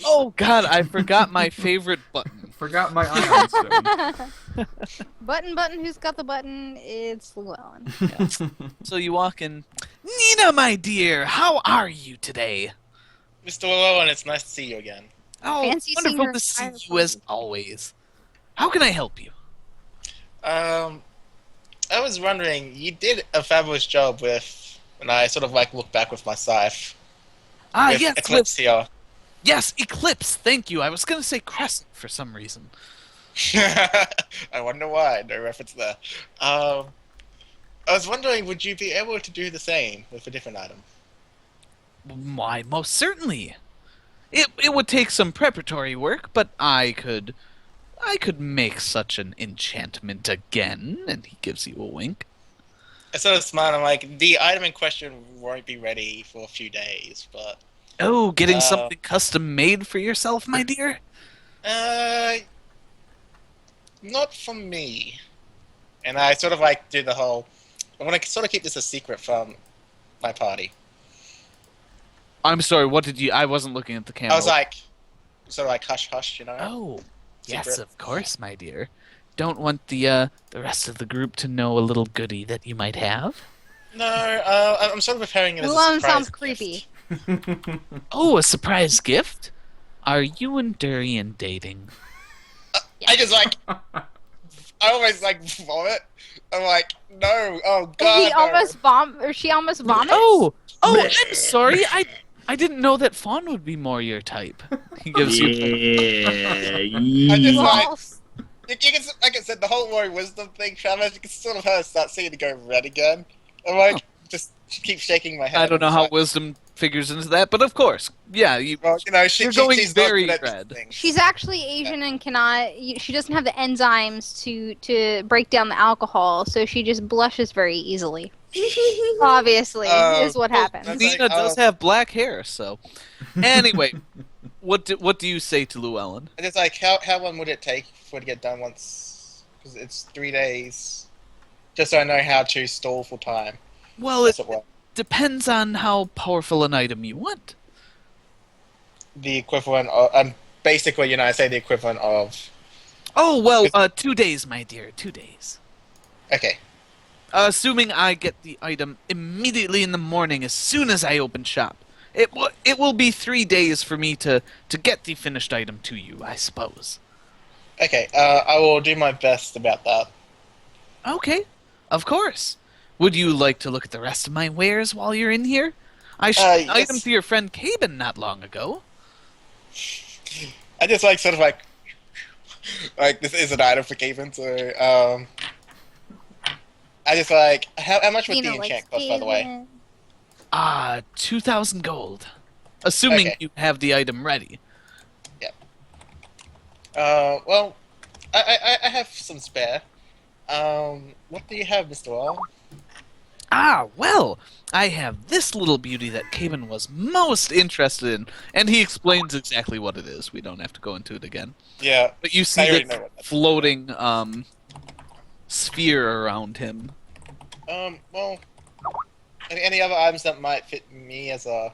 Oh God, I forgot my favorite button. Forgot my ion stone. Button, who's got the button? It's Llewellyn. So you walk in. Nina, my dear, how are you today? Mr. Llewellyn, it's nice to see you again. Oh, Fancy seeing wonderful your to see entire you as body. always. How can I help you? I was wondering, you did a fabulous job with, when I sort of look back with my scythe. Ah, with yes, Eclipse here. yes, Eclipse. Thank you. I was gonna say Crescent for some reason. I wonder why. No reference there. I was wondering, would you be able to do the same with a different item? Why, most certainly. It would take some preparatory work, but I could make such an enchantment again. And he gives you a wink. I sort of smile. I'm like, the item in question won't be ready for a few days, but Oh, getting Uh, something custom made for yourself, my dear? uh, not for me. And I sort of like do the whole. I want to sort of keep this a secret from my party. I'm sorry, what did you... I wasn't looking at the camera. I was like, sort of like hush hush, you know. Oh, yes, Secret. of course, my dear. Don't want the rest of the group to know a little goodie that you might have? No, I'm sort of preparing it as a Luan surprise sounds gift. creepy. Oh, a surprise gift? Are you and Durian dating? I just like, I always like vomit. I'm like, no, oh god. He no. almost or she almost vomits. Oh, I'm sorry. I didn't know that Fawn would be more your type. He gives you... I just Yeah. like, False. you can, like I said, the whole Roy Wisdom thing, Travis, you can sort of her start seeing it go red again. I'm like, just keep shaking my head. I don't know It's how like, wisdom figures into that, but of course, yeah, you... well, you know, You're going she's very not good at red. these things. She's actually Asian and she doesn't have the enzymes to break down the alcohol, so she just blushes very easily. Obviously, is what well, happens. that's- Nina like, does have black hair, so... Anyway, what do you say to Llewellyn? I just like, how long would it take for it to get done once? Because it's 3 days. Just so I know how to stall for time. Well, That's it what depends on how powerful an item you want. the equivalent of, basically, you know, I say the equivalent of. Oh, well, 2 days, my dear, 2 days. Okay. Assuming I get the item immediately in the morning as soon as I open shop. It will be 3 days for me to get the finished item to you, I suppose. Okay, I will do my best about that. Okay, of course. Would you like to look at the rest of my wares while you're in here? I shipped an Yes. item to your friend Caben not long ago. I just like sort of like this is an item for Caven, so I just like how much would the Nina likes enchant cost, by the way? Caven. 2,000 gold. Assuming Okay. you have the item ready. Well, I have some spare. What do you have, Mr. Wall? Well, I have this little beauty that Caben was most interested in, and he explains exactly what it is. We don't have to go into it again. Yeah. But you I see already the know what that is. floating sphere around him. Well, any other items that might fit me as a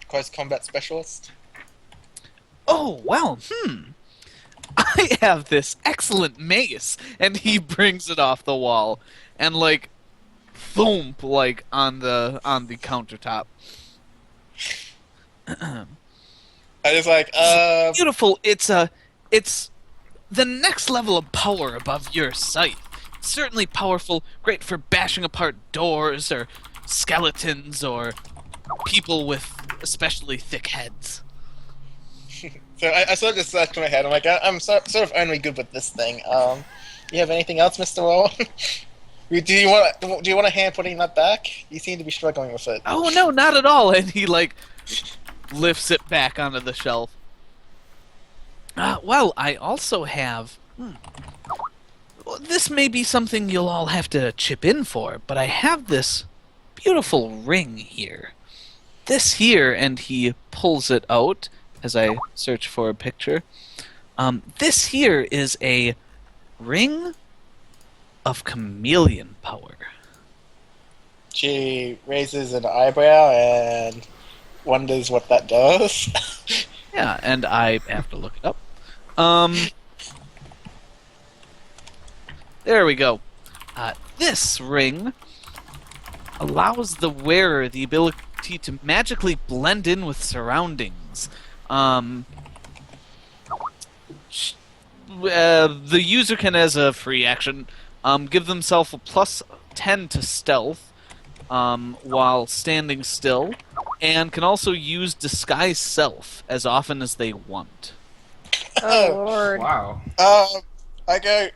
close combat specialist? Oh, well, I have this excellent mace, and he brings it off the wall, and like, boom, like on the countertop. I just like, Beautiful. It's the next level of power above your sight. Certainly powerful, great for bashing apart doors or skeletons or people with especially thick heads. so I sort of just scratched my head. I'm like, I'm sort of only good with this thing. You have anything else, Mr. Wall? Do you want a hand putting that back? You seem to be struggling with it. Oh no, not at all. And he like lifts it back onto the shelf. Well, I also have. Well, this may be something you'll all have to chip in for, but I have this beautiful ring here. This here, and he pulls it out as I search for a picture. This here is a ring of chameleon power. She raises an eyebrow and wonders what that does. Yeah, and I have to look it up. There we go. This ring allows the wearer the ability to magically blend in with surroundings. The user can, as a free action, give themselves a +10 to stealth while standing still, and can also use disguise self as often as they want. Oh lord. Wow. I go.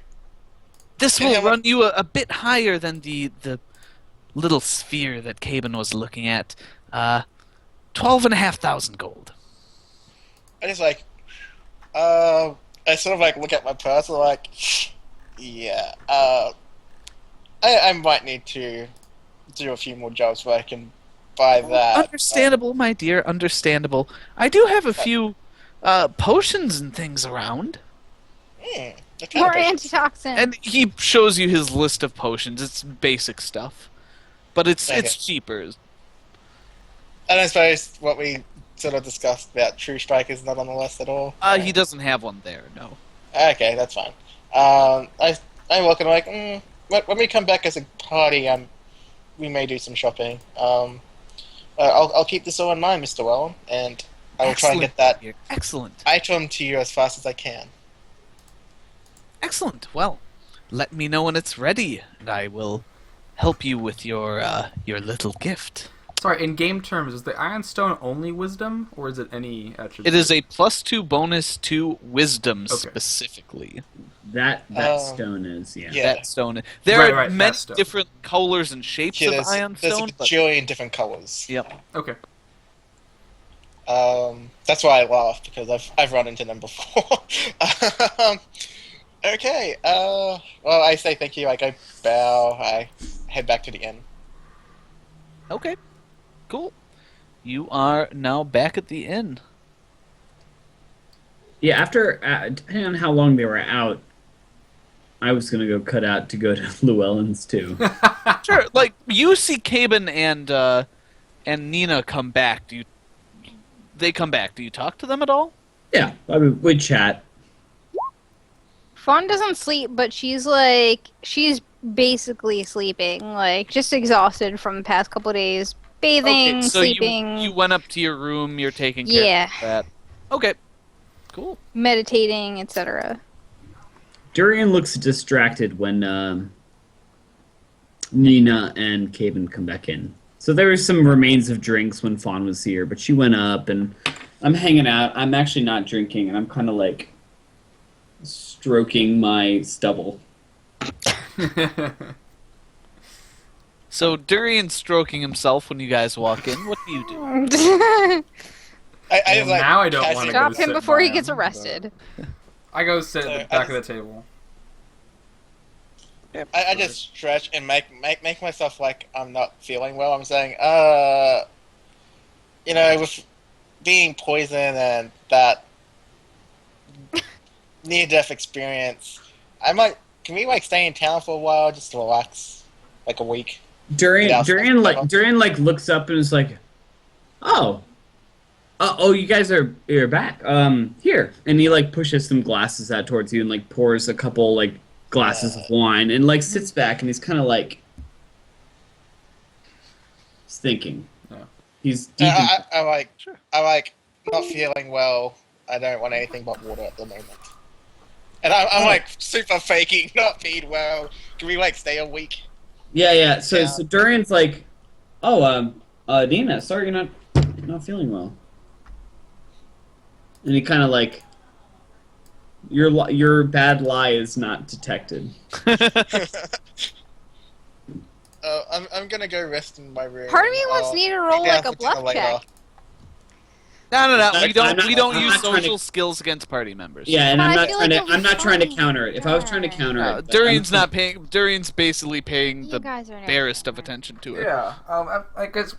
This Yeah, will but- run you a bit higher than the little sphere that Caben was looking at. 12,500 gold. I just like. I sort of like look at my purse and like, yeah. I might need to do a few more jobs where I can buy that. Understandable, my dear. Understandable. I do have a few potions and things around. What kind More of potions? antitoxin. And he shows you his list of potions. It's basic stuff, but it's Okay. cheaper. I don't suppose what we sort of discussed about True Strike is not on the list at all. He doesn't have one there. No. Okay, that's fine. I look and I'm like, when we come back as a party, we may do some shopping. I'll keep this all in mind, Mr. Wellen, and I will try and get that dear. Excellent. item to you as fast as I can. Excellent. Well, let me know when it's ready, and I will help you with your little gift. Sorry, in game terms, is the Iron Stone only wisdom, or is it any attribute? It is a +2 bonus to wisdom Okay. specifically. That Um, stone is, yeah. yeah. That stone. There Right, are right, many that stone. different colors and shapes Yeah, of ion there's stone. a But, bajillion different colors. yep. Okay. That's why I laugh, because I've run into them before. Okay, well, I say thank you, I go bow, I head back to the inn. Okay. Cool. You are now back at the inn. Yeah, after, depending on how long they were out, I was going to go cut out to go to Llewellyn's too. Sure. Like you see, Caben and Nina come back. They come back? Do you talk to them at all? Yeah, I mean, we'd chat. Fawn doesn't sleep, but she's basically sleeping, like just exhausted from the past couple days, bathing, Okay, so sleeping, you went up to your room. You're taking care Yeah. of that. Okay. Cool. meditating, etc. Durian looks distracted when Nina and Caven come back in. So there were some remains of drinks when Fawn was here, but she went up and I'm hanging out. I'm actually not drinking, and I'm kind of like stroking my stubble. So Durian's stroking himself when you guys walk in. What do you do? I Well, just, like, now I don't casually- wanna Stop go him sit before by he gets him, but- arrested. I go sit So, at I the back of just- the table. I just stretch and make myself like I'm not feeling well. I'm saying, with being poisoned and that near-death experience, can we like stay in town for a while just to relax, like a week? Durian Yeah, Durian looks up and is like, "Oh, you guys you're back. Here." And he like pushes some glasses out towards you and like pours a couple like glasses of wine and like sits back and he's kind of like he's thinking. Yeah. He's deep in I like not feeling well. I don't want anything but water at the moment. And I'm like super faking not being well. Can we like stay a week? Yeah. So Yeah. so Durian's like, "Oh, Nina, sorry you're not feeling well." And he kind of like, your bad lie is not detected. I'm gonna go rest in my room. Part of me wants Nina to roll Yeah, like a for dinner bluff later. check. No. I'm We don't. not- We don't I'm use not trying to- social skills against party members. Yeah, and But I'm I not feel trying like to. it'll I'm be not trying to fun. counter it. If I was trying to counter it, but Durian's I'm- not paying. Durian's basically paying You the guys are never barest of gonna- attention to her. Yeah, I guess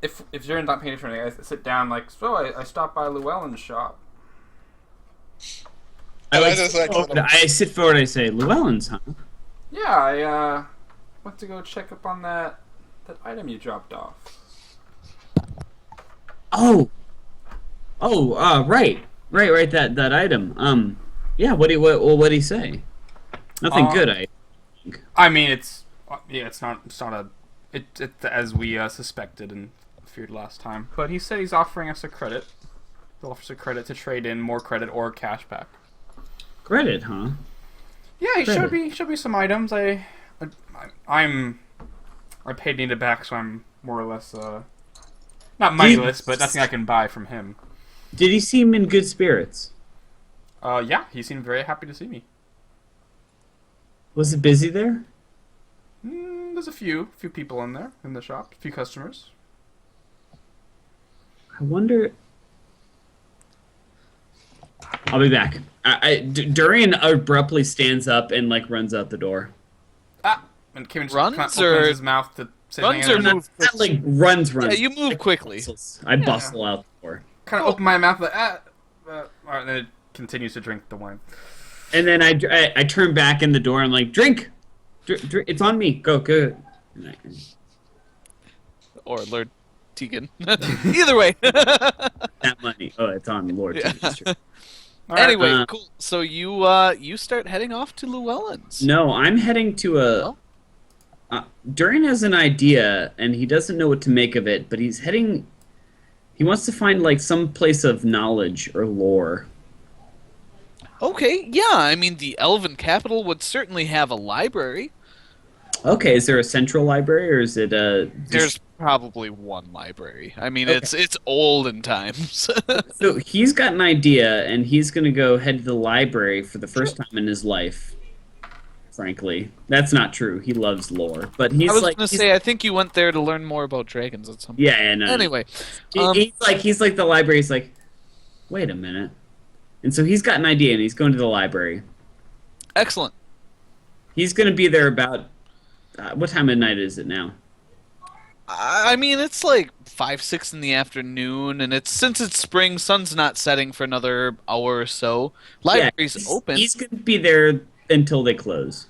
if you're not paying attention, I sit down like, so I stopped by Llewellyn's shop. I sit forward. I say, "Llewellyn's, huh?" Yeah, I went to go check up on that item you dropped off. Oh, right. That item. Yeah. What do he say? Nothing good. I mean, it's not it's as we suspected and feared last time. But he said he's offering us a credit. He offers a credit to trade in more credit or cash back. Credit, huh? Yeah, he Credit. showed me some items. I paid Nina back, so I'm more or less not moneyless, but nothing I can buy from him. Did he seem in good spirits? Yeah, he seemed very happy to see me. Was it busy there? There's a few people in there in the shop, a few customers. I wonder. I'll be back. Durian abruptly stands up and like runs out the door. And Kevin Runs kind of or- opens his mouth to say Runs something, or and move? Not like runs. Yeah, you move Like quickly. I bustle out the door. kind of open my mouth like all right, and then it continues to drink the wine. And then I turn back in the door and I'm like, drink! It's on me. Go. And I- Or Lord Tegan. Either way. that money. Oh, it's on Lord. Yeah. That's true. All right, Anyway, cool. So you you start heading off to Llewellyn's. No, I'm heading to a. Oh. Durian has an idea, and he doesn't know what to make of it. But he's heading. He wants to find like some place of knowledge or lore. Okay, yeah. I mean, the Elven capital would certainly have a library. Okay, is there a central library, or is it a? There's probably one library. I mean, Okay. it's olden times. So he's got an idea, and he's going to go head to the library for the first time in his life. Frankly, that's not true. He loves lore, but he's I was like, gonna he's- say, I think you went there to learn more about dragons at some point. yeah, no. Anyway, He's like the library. He's like, wait a minute, and so he's got an idea, and he's going to the library. excellent. He's going to be there about what time of night is it now? I mean, it's like 5, 6 in the afternoon, and since it's spring, sun's not setting for another hour or so. Library's he's, open. He's going to be there until they close,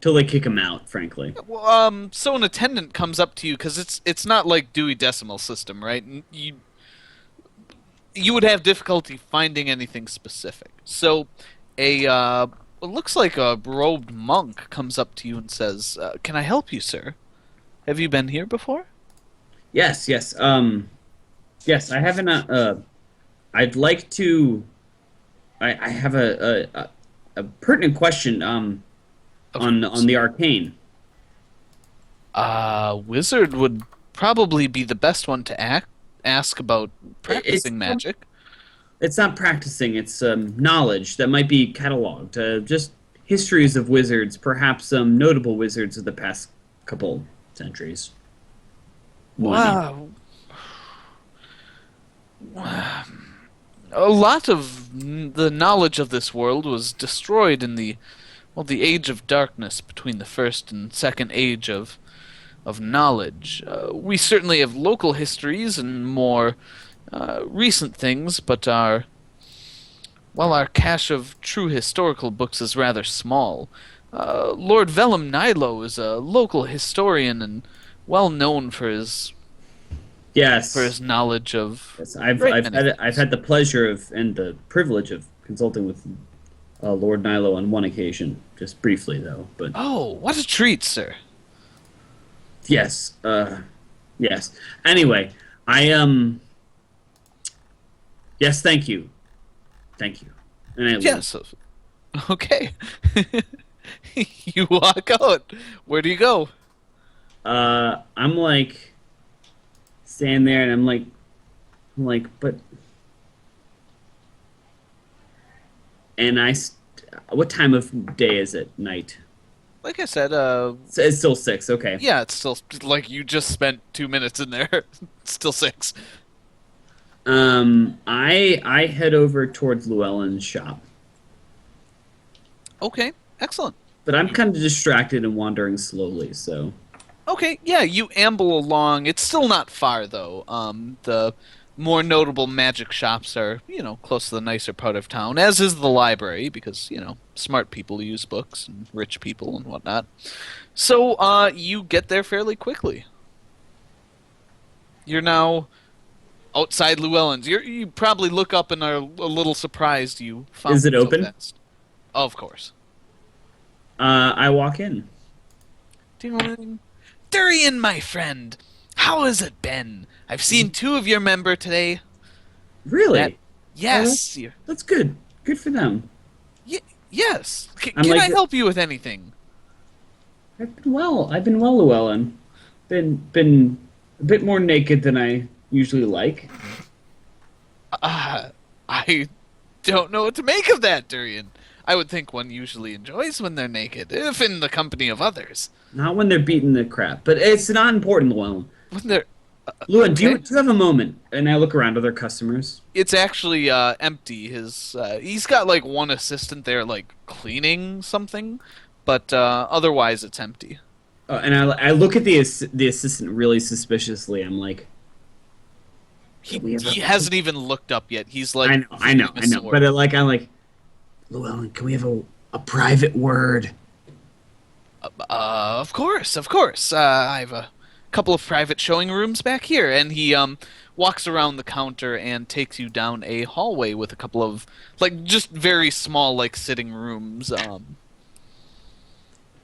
till they kick him out. Frankly, Well, so an attendant comes up to you because it's not like Dewey Decimal System, right? And you would have difficulty finding anything specific. So it looks like a robed monk comes up to you and says, "Can I help you, sir? Have you been here before?" yes. Yes, I haven't. I'd like to. I have a pertinent question. On the arcane. Wizard would probably be the best one to ask about practicing magic. It's not practicing. It's knowledge that might be cataloged. Just histories of wizards, perhaps some notable wizards of the past couple centuries. Wow. A lot of the knowledge of this world was destroyed in the age of darkness between the first and second age of knowledge. We certainly have local histories and more recent things, but our cache of true historical books is rather small. Lord Vellum Nilo is a local historian and well known for his knowledge of. Yes, great many I've had the pleasure of and the privilege of consulting with Lord Nilo on one occasion, just briefly though. But Oh, what a treat, sir! yes, yes. Anyway, yes, thank you. And I leave. Yes. Okay. You walk out. Where do you go? I'm like standing there, and I'm like, but, and what time of day is it? Night. Like I said, So it's still 6. Okay. yeah, it's still like you just spent 2 minutes in there. It's still 6. I head over towards Llewellyn's shop, Okay, excellent. but I'm kind of distracted and wandering slowly. So Okay, yeah, you amble along. It's still not far though. The more notable magic shops are, close to the nicer part of town, as is the library, because, smart people use books and rich people and whatnot. So, you get there fairly quickly. You're now outside Llewellyn's. You probably look up and are a little surprised you found Is it so open? fast. Of course. I walk in. Ding-a-ling. Durian, my friend, how has it been? I've seen 2 of your member today. Really? That- Yes. That's good. Good for them. Yes. I'm Can like I the- help you with anything? I've been well, Llewellyn. Been a bit more naked than I usually like. I don't know what to make of that, Durian. I would think one usually enjoys when they're naked, if in the company of others. Not when they're beating the crap, but it's not important, Llewellyn. When they're, Llewellyn, do okay. you have a moment? And I look around, other customers. it's actually empty. He's got like one assistant there, like cleaning something, but otherwise it's empty. And I look at the assistant really suspiciously. I'm like, we have He hasn't even looked up yet. He's like, I know, wielding a sword. but I'm like, Llewellyn, can we have a private word? Of course, of course. I have a couple of private showing rooms back here, and he walks around the counter and takes you down a hallway with a couple of like just very small like sitting rooms.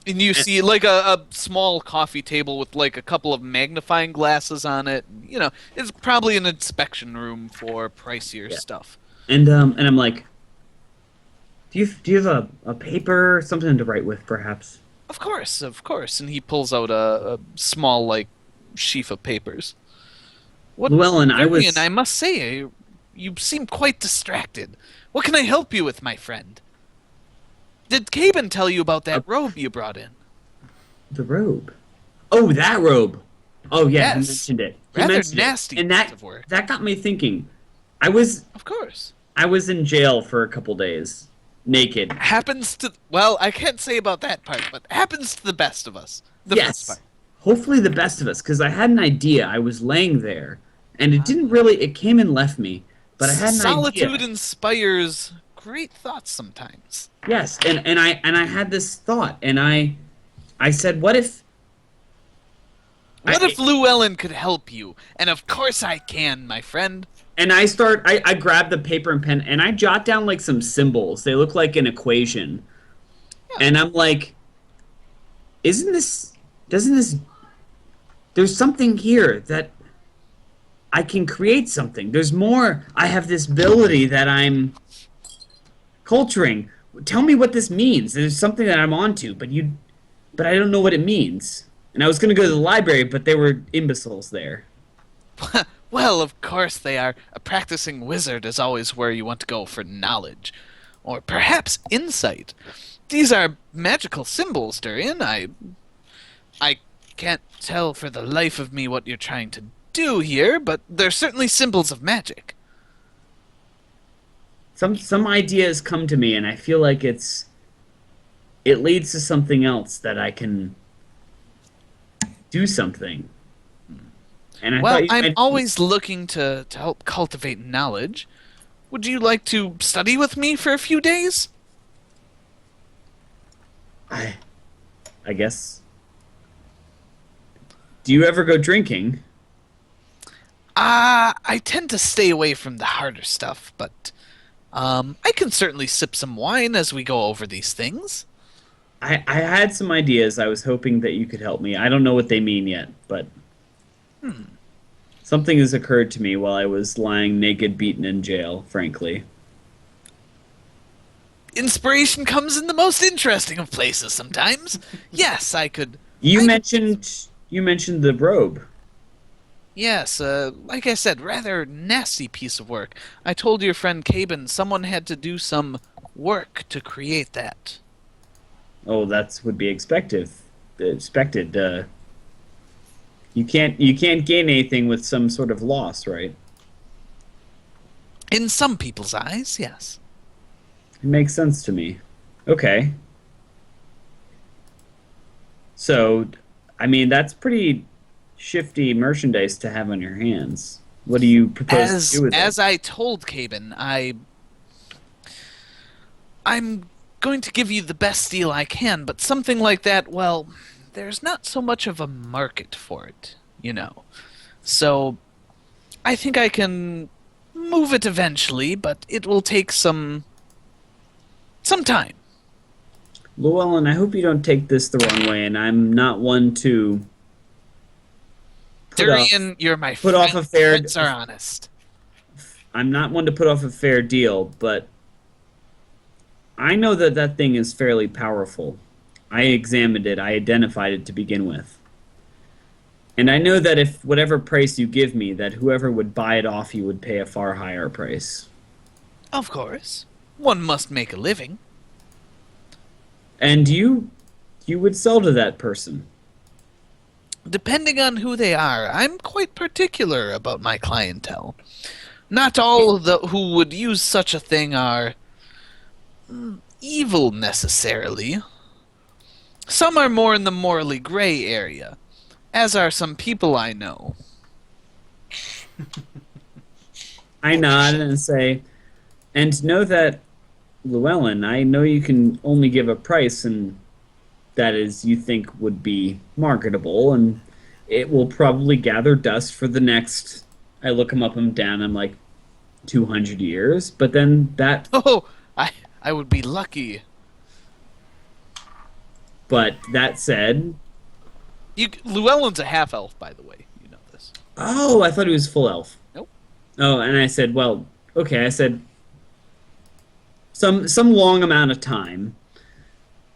And you see like a small coffee table with like a couple of magnifying glasses on it. You know, it's probably an inspection room for pricier stuff. And I'm like, do you have a paper, something to write with, perhaps? Of course, of course. And he pulls out a small like sheaf of papers. What, Llewellyn, Darian, I must say, you seem quite distracted. What can I help you with, my friend? Did Caben tell you about that robe you brought in? The robe. Oh, that robe. Oh yeah, Yes. he mentioned it. Rather nasty and piece of work. that got me thinking. I was Of course. in jail for a couple days, naked. Happens to... Well, I can't say about that part, but happens to the best of us. The Yes. first part. Hopefully the best of us, because I had an idea. I was laying there, and it didn't really. It came and left me, but I had an Solitude idea. inspires great thoughts sometimes. Yes, and I had this thought, and I said, what if? What if Llewellyn could help you? And of course I can, my friend. And I grab the paper and pen, and I jot down like some symbols. They look like an equation, and I'm like, doesn't this? There's something here that I can create something. There's more. I have this ability that I'm culturing. Tell me what this means. There's something that I'm onto, but I don't know what it means. And I was gonna go to the library, but there were imbeciles there. Well, of course they are. A practicing wizard is always where you want to go for knowledge. Or perhaps insight. These are magical symbols, Durian. I can't tell for the life of me what you're trying to do here, but they're certainly symbols of magic. Some ideas come to me, and I feel like it leads to something else that I can do something. And I Well, thought I'm always looking to help cultivate knowledge. Would you like to study with me for a few days? I guess. Do you ever go drinking? I tend to stay away from the harder stuff, but I can certainly sip some wine as we go over these things. I had some ideas. I was hoping that you could help me. I don't know what they mean yet, but something has occurred to me while I was lying naked, beaten in jail, frankly. Inspiration comes in the most interesting of places sometimes. Yes, I could... You mentioned the robe. Yes, like I said, rather nasty piece of work. I told your friend Caben someone had to do some work to create that. Oh, that's would be expected. You can't gain anything with some sort of loss, right? In some people's eyes, yes. It makes sense to me. Okay. So, I mean, that's pretty shifty merchandise to have on your hands. What do you propose to do with As it? I told Caben, I'm going to give you the best deal I can, but something like that, well, there's not so much of a market for it, you know. So, I think I can move it eventually, but it will take some time. Llewellyn, I hope you don't take this the wrong way, and I'm not one to Durian, you're my put friend. off a fair- Friends are honest. I'm not one to put off a fair deal, but I know that that thing is fairly powerful. I examined it, I identified it to begin with. And I know that if whatever price you give me, that whoever would buy it off you would pay a far higher price. Of course. One must make a living. And you would sell to that person. Depending on who they are, I'm quite particular about my clientele. Not all who would use such a thing are evil necessarily. Some are more in the morally gray area, as are some people I know. I nod and say, and know that, Llewellyn, I know you can only give a price, and that is you think would be marketable, and it will probably gather dust for the next. I look him up and down. I'm like, 200 years, but then that. Oh, I would be lucky. But that said, Llewellyn's a half elf, by the way. You know this. oh, I thought he was full elf. Nope. Oh, and I said, well, okay. I said some long amount of time,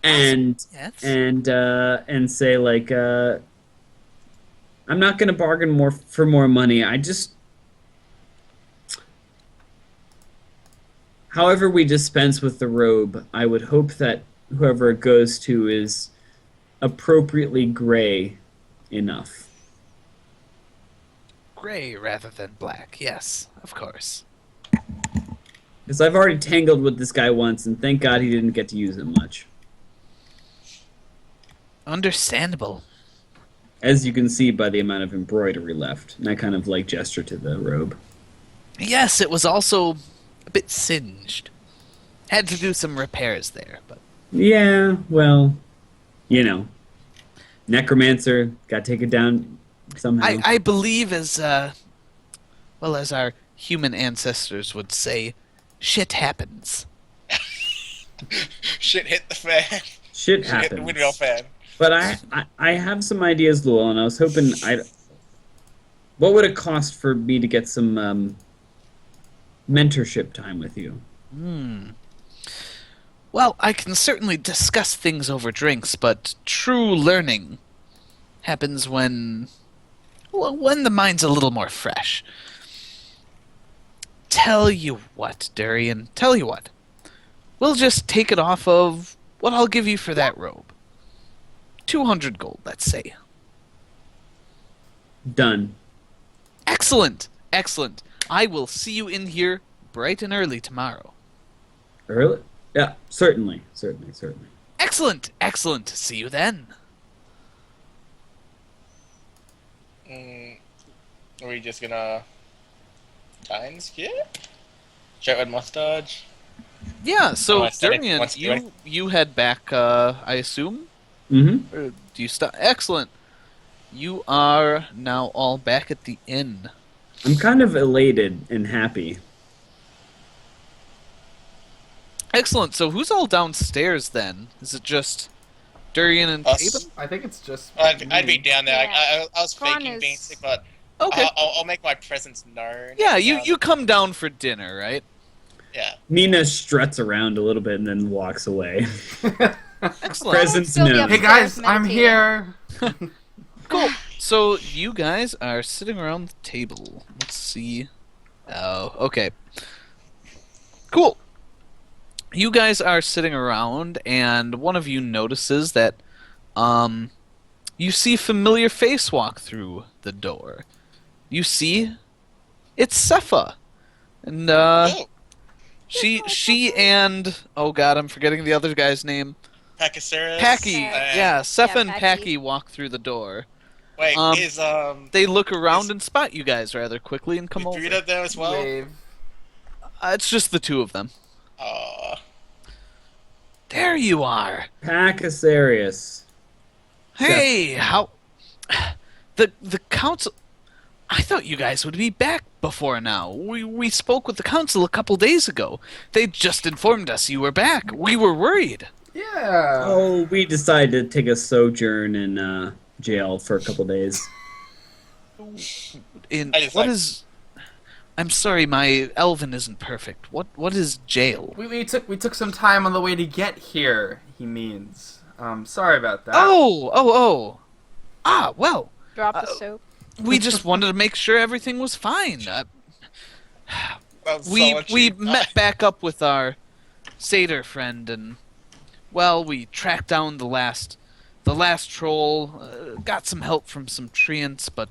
and Yes. and say like, I'm not going to bargain more for more money. I just, however we dispense with the robe, I would hope that whoever it goes to is appropriately gray enough. Gray rather than black. Yes, of course. Because I've already tangled with this guy once, and thank God he didn't get to use it much. Understandable. As you can see by the amount of embroidery left. And I kind of like gesture to the robe. Yes, it was also a bit singed. Had to do some repairs there, but Yeah, well, you know. Necromancer, gotta take it down somehow. I believe as well as our human ancestors would say, shit happens. Shit hit the fan. Shit Shit hit the happens. windmill fan. But I have some ideas, Lowell, and I was hoping what would it cost for me to get some mentorship time with you? Well, I can certainly discuss things over drinks, but true learning happens when the mind's a little more fresh. Tell you what, Durian, tell you what. We'll just take it off of what I'll give you for that robe. 200 gold, let's say. Done. Excellent, excellent. I will see you in here bright and early tomorrow. Early? Yeah, certainly. Excellent, excellent. See you then. Are we just gonna time skip? Short mustache. Yeah, so I said it Durian, once, do you head back, I assume? Mm-hmm. Or do you stop? Excellent. You are now all back at the inn. I'm kind of elated and happy. Excellent. So who's all downstairs then? Is it just Durian and Us. Taben? I think it's just. I'd be down there. Yeah. I was Thrawn faking is- being sick, but Okay. I'll make my presence known. Yeah, you come down for dinner, right? Yeah. Nina struts around a little bit and then walks away. Excellent. Presents still be known. Hey guys, I'm meditating. here. Cool. So you guys are sitting around the table. Let's see. Oh, okay. Cool. You guys are sitting around, and one of you notices that, you see a familiar face walk through the door. You see, it's Sepha, and Oh, she and oh god, I'm forgetting the other guy's name. Pachyceres. Packy, yeah, Sepha Yeah, and Packy. Packy walk through the door. Wait, is They look around and spot you guys rather quickly and come over. Buddha there as well? Wave. It's just the two of them. There you are. Pachyceres. Hey, how the council? I thought you guys would be back before now. We spoke with the council a couple days ago. They just informed us you were back. We were worried. Yeah. Oh, we decided to take a sojourn in jail for a couple days. In I just what like- is? I'm sorry, my Elven isn't perfect. What is jail? We took some time on the way to get here. He means. Sorry about that. Oh. Ah, well, Drop the soap. we just wanted to make sure everything was fine. That was We solitude. met back up with our satyr friend, and well, we tracked down the last troll. Got some help from some treants, but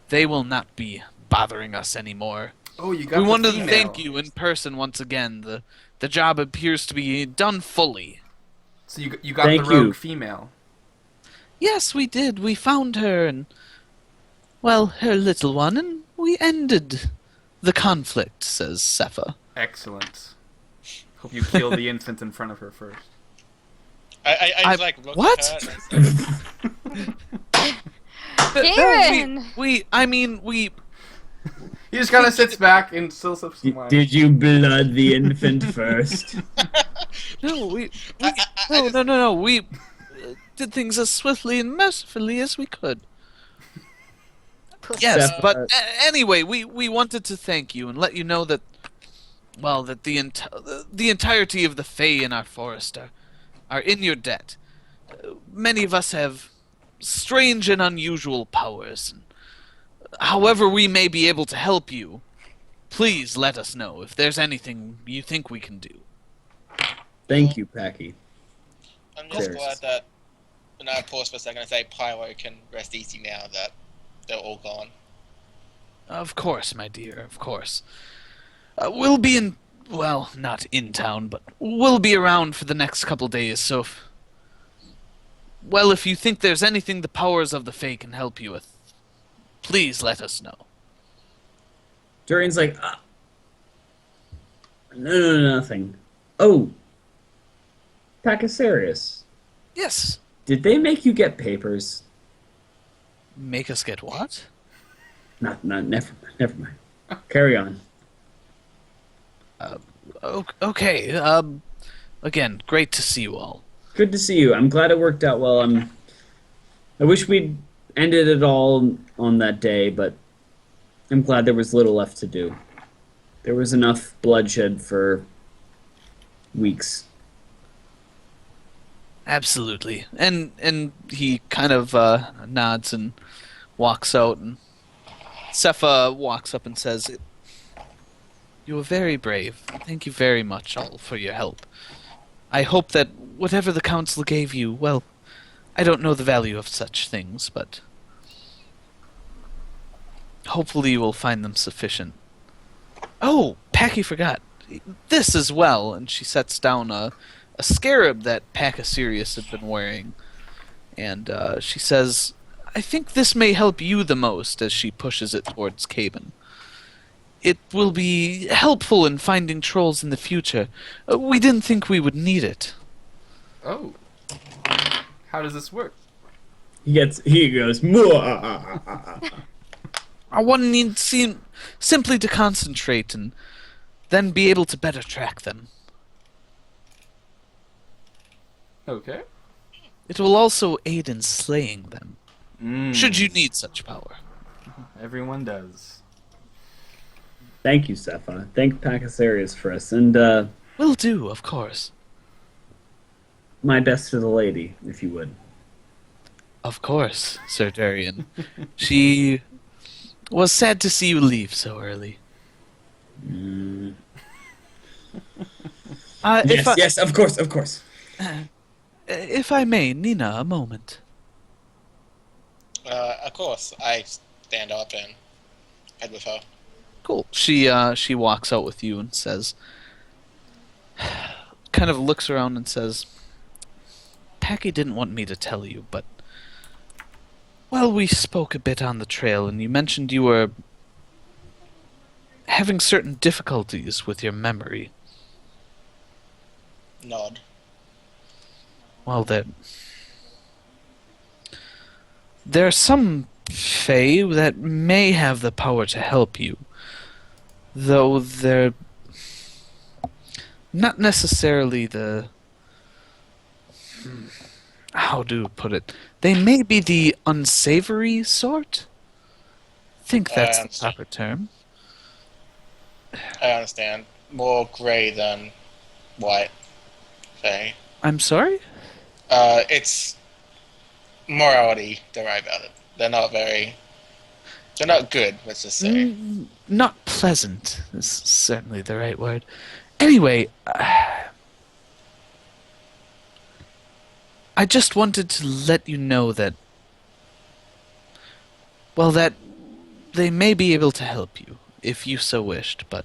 they will not be bothering us anymore. Oh, you got. We the wanted to female. thank you in person once again. The job appears to be done fully. So you got Thank the rogue you. female. Yes, we did. We found her and, well, her little one, and we ended the conflict, says Sepha. Excellent. Hope you kill the infant in front of her first. I I- just like look what? at her and I say, Karen! We He just kind of sits back and still sips some wine. Did you blood the infant first? no, we I just- no. We did things as swiftly and mercifully as we could. Yes, Sepha- but anyway, we wanted to thank you and let you know that, well, that the entirety of the Fae in our forest are in your debt. Many of us have strange and unusual powers. However we may be able to help you, please let us know if there's anything you think we can do. Thank you, Packy. I'm just Cheers. glad that when I pause for a second and say Pyro can rest easy now that they're all gone. Of course, my dear, of course. We'll be in, well, not in town, but we'll be around for the next couple days, so if you think there's anything the powers of the Fae can help you with, please let us know. Durian's like, no, nothing. Oh, Pachycereus, Yes. did they make you get papers? Make us get what? Never mind. Carry on. Okay, again, great to see you all. Good to see you. I'm glad it worked out well. I wish we'd ended it all on that day, but I'm glad there was little left to do. There was enough bloodshed for weeks. Absolutely. And he kind of nods and walks out, and Sepha walks up and says, "You were very brave. Thank you very much all for your help. I hope that whatever the council gave you, well, I don't know the value of such things, but hopefully you will find them sufficient. Oh, Packy forgot. This as well," and she sets down a scarab that Pachycereus had been wearing. And she says, "I think this may help you the most," as she pushes it towards Caben. "It will be helpful in finding trolls in the future. We didn't think we would need it." Oh. How does this work? He goes, "Mwah." One needs simply to concentrate and then be able to better track them. Okay. It will also aid in slaying them, should you need such power. Everyone does. Thank you, Sepha. Thank Pachycereus for us, and Will do, of course. my best to the lady, if you would. Of course, Sir Darian. She was sad to see you leave so early. Yes, of course. If I may, Nina, a moment. Of course, I stand up and head with her. Cool. She walks out with you and says, kind of looks around and says, "Packy didn't want me to tell you, but, well, we spoke a bit on the trail, and you mentioned you were having certain difficulties with your memory. Nod. Well, there are some Fae that may have the power to help you, though they're not necessarily the... How to put it? They may be the unsavory sort? I think that's the understand. proper term. I understand. More grey than white. Okay. I'm sorry? It's morality derived out of it. They're not good, let's just say. Not pleasant is certainly the right word. Anyway, I just wanted to let you know that, well, that they may be able to help you, if you so wished, but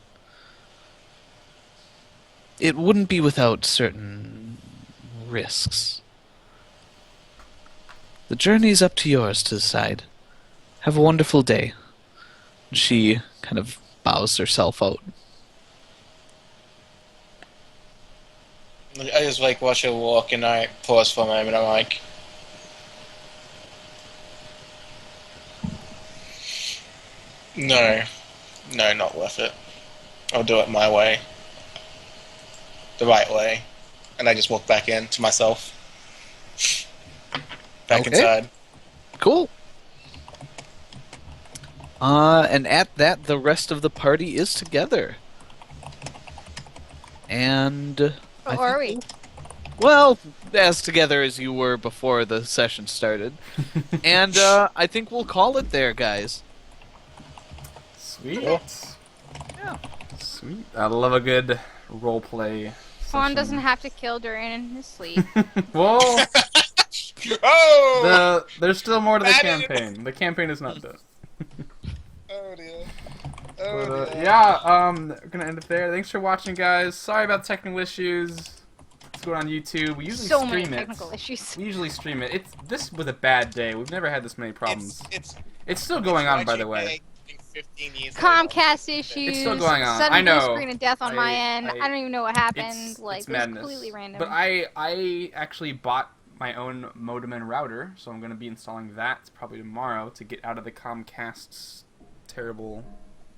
it wouldn't be without certain risks. The journey's up to yours to decide. Have a wonderful day. She kind of bows herself out. I just like watch her walk, and I pause for a moment. I'm like, no, not worth it. I'll do it my way, the right way, and I just walk back in to myself, back Okay. inside. Cool. And at that, the rest of the party is together. And I Or are think we? well, as together as you were before the session started. And I think we'll call it there, guys. Sweet. Cool. Yeah. Sweet. I love a good role play. Fawn session. doesn't have to kill Durin in his sleep. Well, Oh! there's still more to the That is- campaign. The campaign is not done. Oh dear. But, Oh dear. yeah, we're gonna end it there. Thanks for watching, guys. Sorry about technical issues. Let's go on YouTube. We usually So many stream it. technical issues. We usually stream it. This was a bad day. We've never had this many problems. It's Still going on, by the YGK way. 15 years Comcast issues. It's still going on. Sudden I know. blue screen of death on my end. I don't even know what happened. It's It was madness. completely random. But I actually bought my own modem and router, so I'm gonna be installing that probably tomorrow to get out of the Comcast's terrible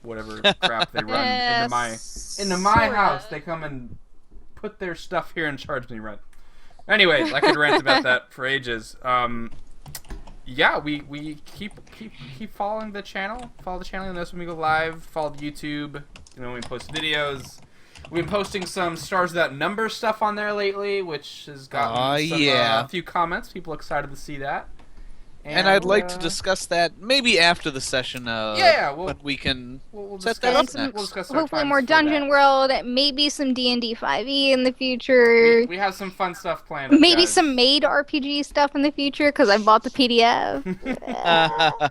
whatever crap they run into my sorta. house. They come and put their stuff here and charge me rent. Anyways, I could rant about that for ages. Yeah, we keep following the channel. Follow the channel, and that's when we go live. Follow the YouTube. When we post videos. We've been posting some Stars Without Numbers stuff on there lately, which has gotten a few comments. People excited to see that. And I'd like to discuss that maybe after the session. Yeah, when we can we'll set discuss, that up And some, next. We'll discuss our hopefully plans more for Dungeon that. World, maybe some D&D 5e in the future. We have some fun stuff planned. Maybe guys. some made RPG stuff in the future because I bought the PDF.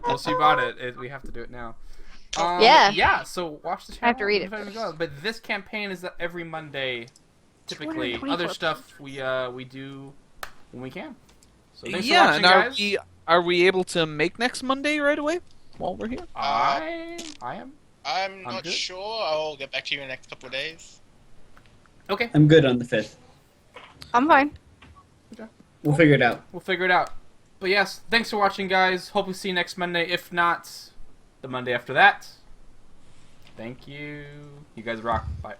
Well, she bought it. We have to do it now. Yeah. Yeah, so watch the channel. I have to read it Let me first. go. But this campaign is every Monday, typically. 224 Other stuff we do when we can. So thanks Yeah, for watching, and guys. are we able to make next Monday right away while we're here? I am. I'm I'm not good. sure. I'll get back to you in the next couple of days. Okay, I'm good on the 5th. I'm fine. We'll figure it out. we'll figure it out. But yes, thanks for watching, guys. Hope we see you next Monday. If not, the Monday after that. Thank you. You guys rock. Bye.